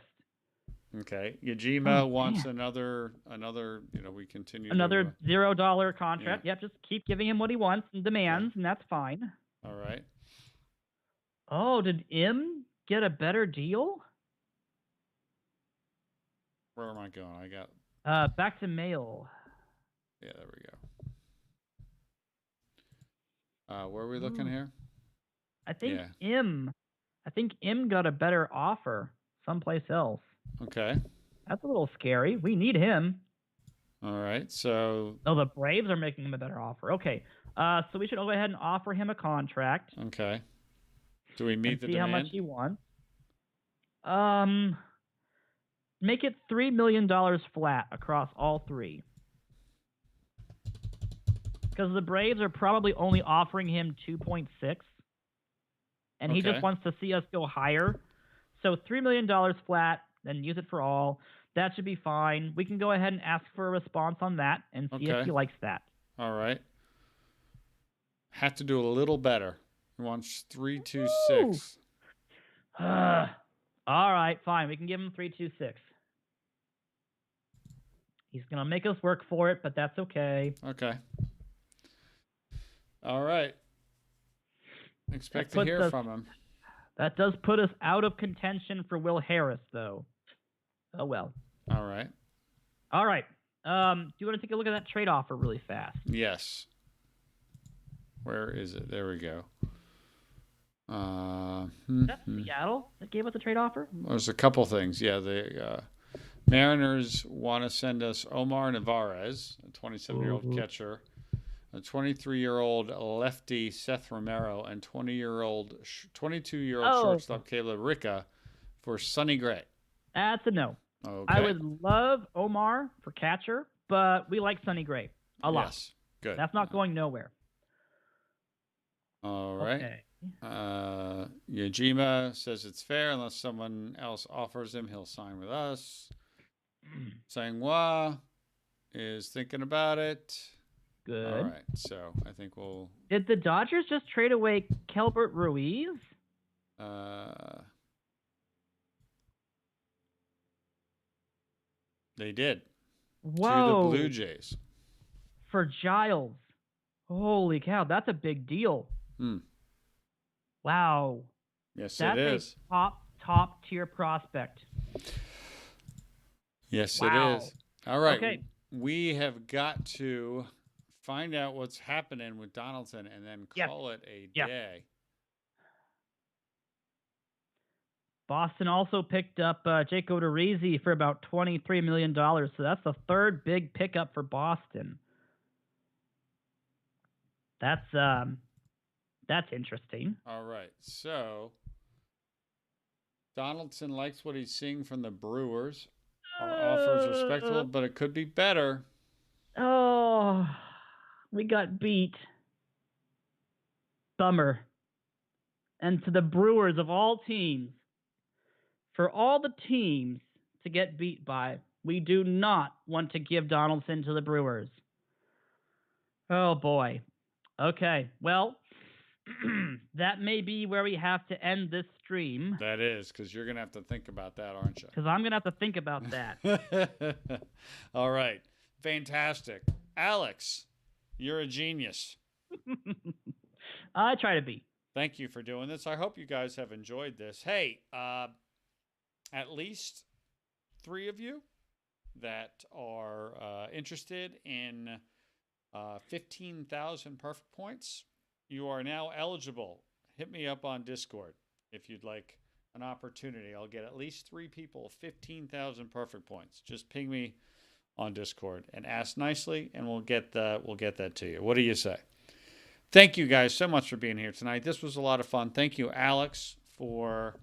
Okay. Yajima wants another, we continue. Another $0 contract. Yep, just keep giving him what he wants and demands, and that's fine. All right. Oh, did Im get a better deal? Where am I going? I got... back to mail. Yeah, there we go. Where are we looking here? I think Im got a better offer someplace else. Okay. That's a little scary. We need him. All right, so... Oh, the Braves are making him a better offer. Okay, so we should go ahead and offer him a contract. Okay. Do we meet the demand? See how much he wants. Make it $3 million flat across all three. Because the Braves are probably only offering him 2.6. And he just wants to see us go higher. So $3 million flat, then use it for all. That should be fine. We can go ahead and ask for a response on that and see if he likes that. All right. Have to do a little better. He wants 3.26. All right, fine. We can give him 3.26. He's gonna make us work for it, but that's okay. Okay. All right. Expect to hear from him. That does put us out of contention for Will Harris, though. Oh, well. All right. All right. Do you want to take a look at that trade offer really fast? Yes. Where is it? There we go. That's Seattle that gave us the trade offer? There's a couple things. Yeah, the Mariners want to send us Omar Narvaez, a 27-year-old catcher, a 23-year-old lefty Seth Romero, and 22-year-old shortstop Caleb Ricca for Sonny Gray. That's a no. Okay. I would love Omar for catcher, but we like Sonny Gray a lot. Yes, good. That's not going nowhere. All right. Okay. Yajima says it's fair unless someone else offers him, he'll sign with us. Sanghua is thinking about it. Good. All right, so I think we'll... Did the Dodgers just trade away Kelbert Ruiz? They did. Whoa. To the Blue Jays. For Giles. Holy cow, that's a big deal. Wow. Yes, it is. That's a top tier prospect. Yes, it is. All right. Okay. We have got to find out what's happening with Donaldson and then call it a day. Boston also picked up Jake Odorizzi for about $23 million. So that's the third big pickup for Boston. That's interesting. All right. So Donaldson likes what he's seeing from the Brewers. Our offer is respectable, but it could be better. Oh, we got beat. Bummer. And to the Brewers of all teams, for all the teams to get beat by, we do not want to give Donaldson to the Brewers. Oh, boy. Okay, well, That may be where we have to end this stream That is, because you're going to have to think about that, aren't because I'm going to have to think about that. you? All right. Fantastic. Alex, you're a genius. I try to be. Thank you for doing this. I hope you guys have enjoyed this. Hey, at least 3 of you that are interested in 15,000 perfect points, you are now eligible. Hit me up on Discord if you'd like an opportunity. I'll get at least 3 people 15,000 perfect points. Just ping me on Discord and ask nicely, and we'll get that to you. What do you say? Thank you guys so much for being here tonight. This was a lot of fun. Thank you, Alex, for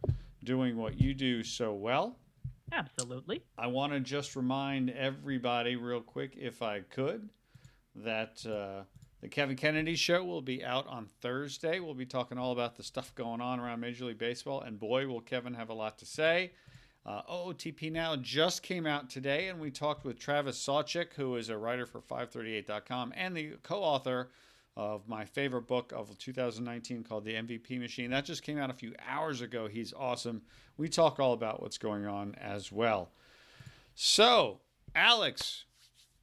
doing what you do so well. Absolutely. I want to just remind everybody, real quick, if I could, that the Kevin Kennedy Show will be out on Thursday. We'll be talking all about the stuff going on around Major League Baseball, and boy, will Kevin have a lot to say. OOTP Now just came out today, and we talked with Travis Sawchik, who is a writer for 538.com and the co-author of my favorite book of 2019 called The MVP Machine. That just came out a few hours ago. He's awesome. We talk all about what's going on as well. So, Alex,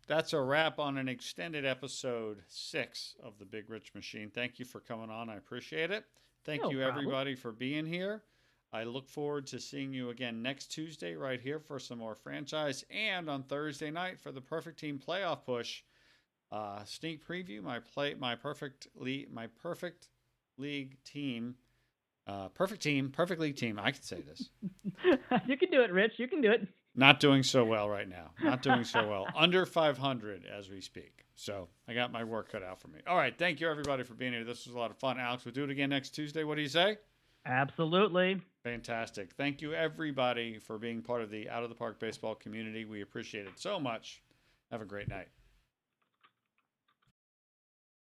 that's a wrap on an extended episode 6 of The Big Rich Machine. Thank you for coming on. I appreciate it. Thank No you, problem. everybody, for being here. I look forward to seeing you again next Tuesday right here for some more franchise, and on Thursday night for the Perfect Team playoff push. Sneak preview my perfect league team, perfect league team. I can say this. You can do it, Rich. You can do it. Not doing so well right now. Not doing so well. Under 500 as we speak. So I got my work cut out for me. All right. Thank you, everybody, for being here. This was a lot of fun. Alex, we'll do it again next Tuesday. What do you say? Absolutely. Fantastic. Thank you, everybody, for being part of the Out of the Park baseball community. We appreciate it so much. Have a great night.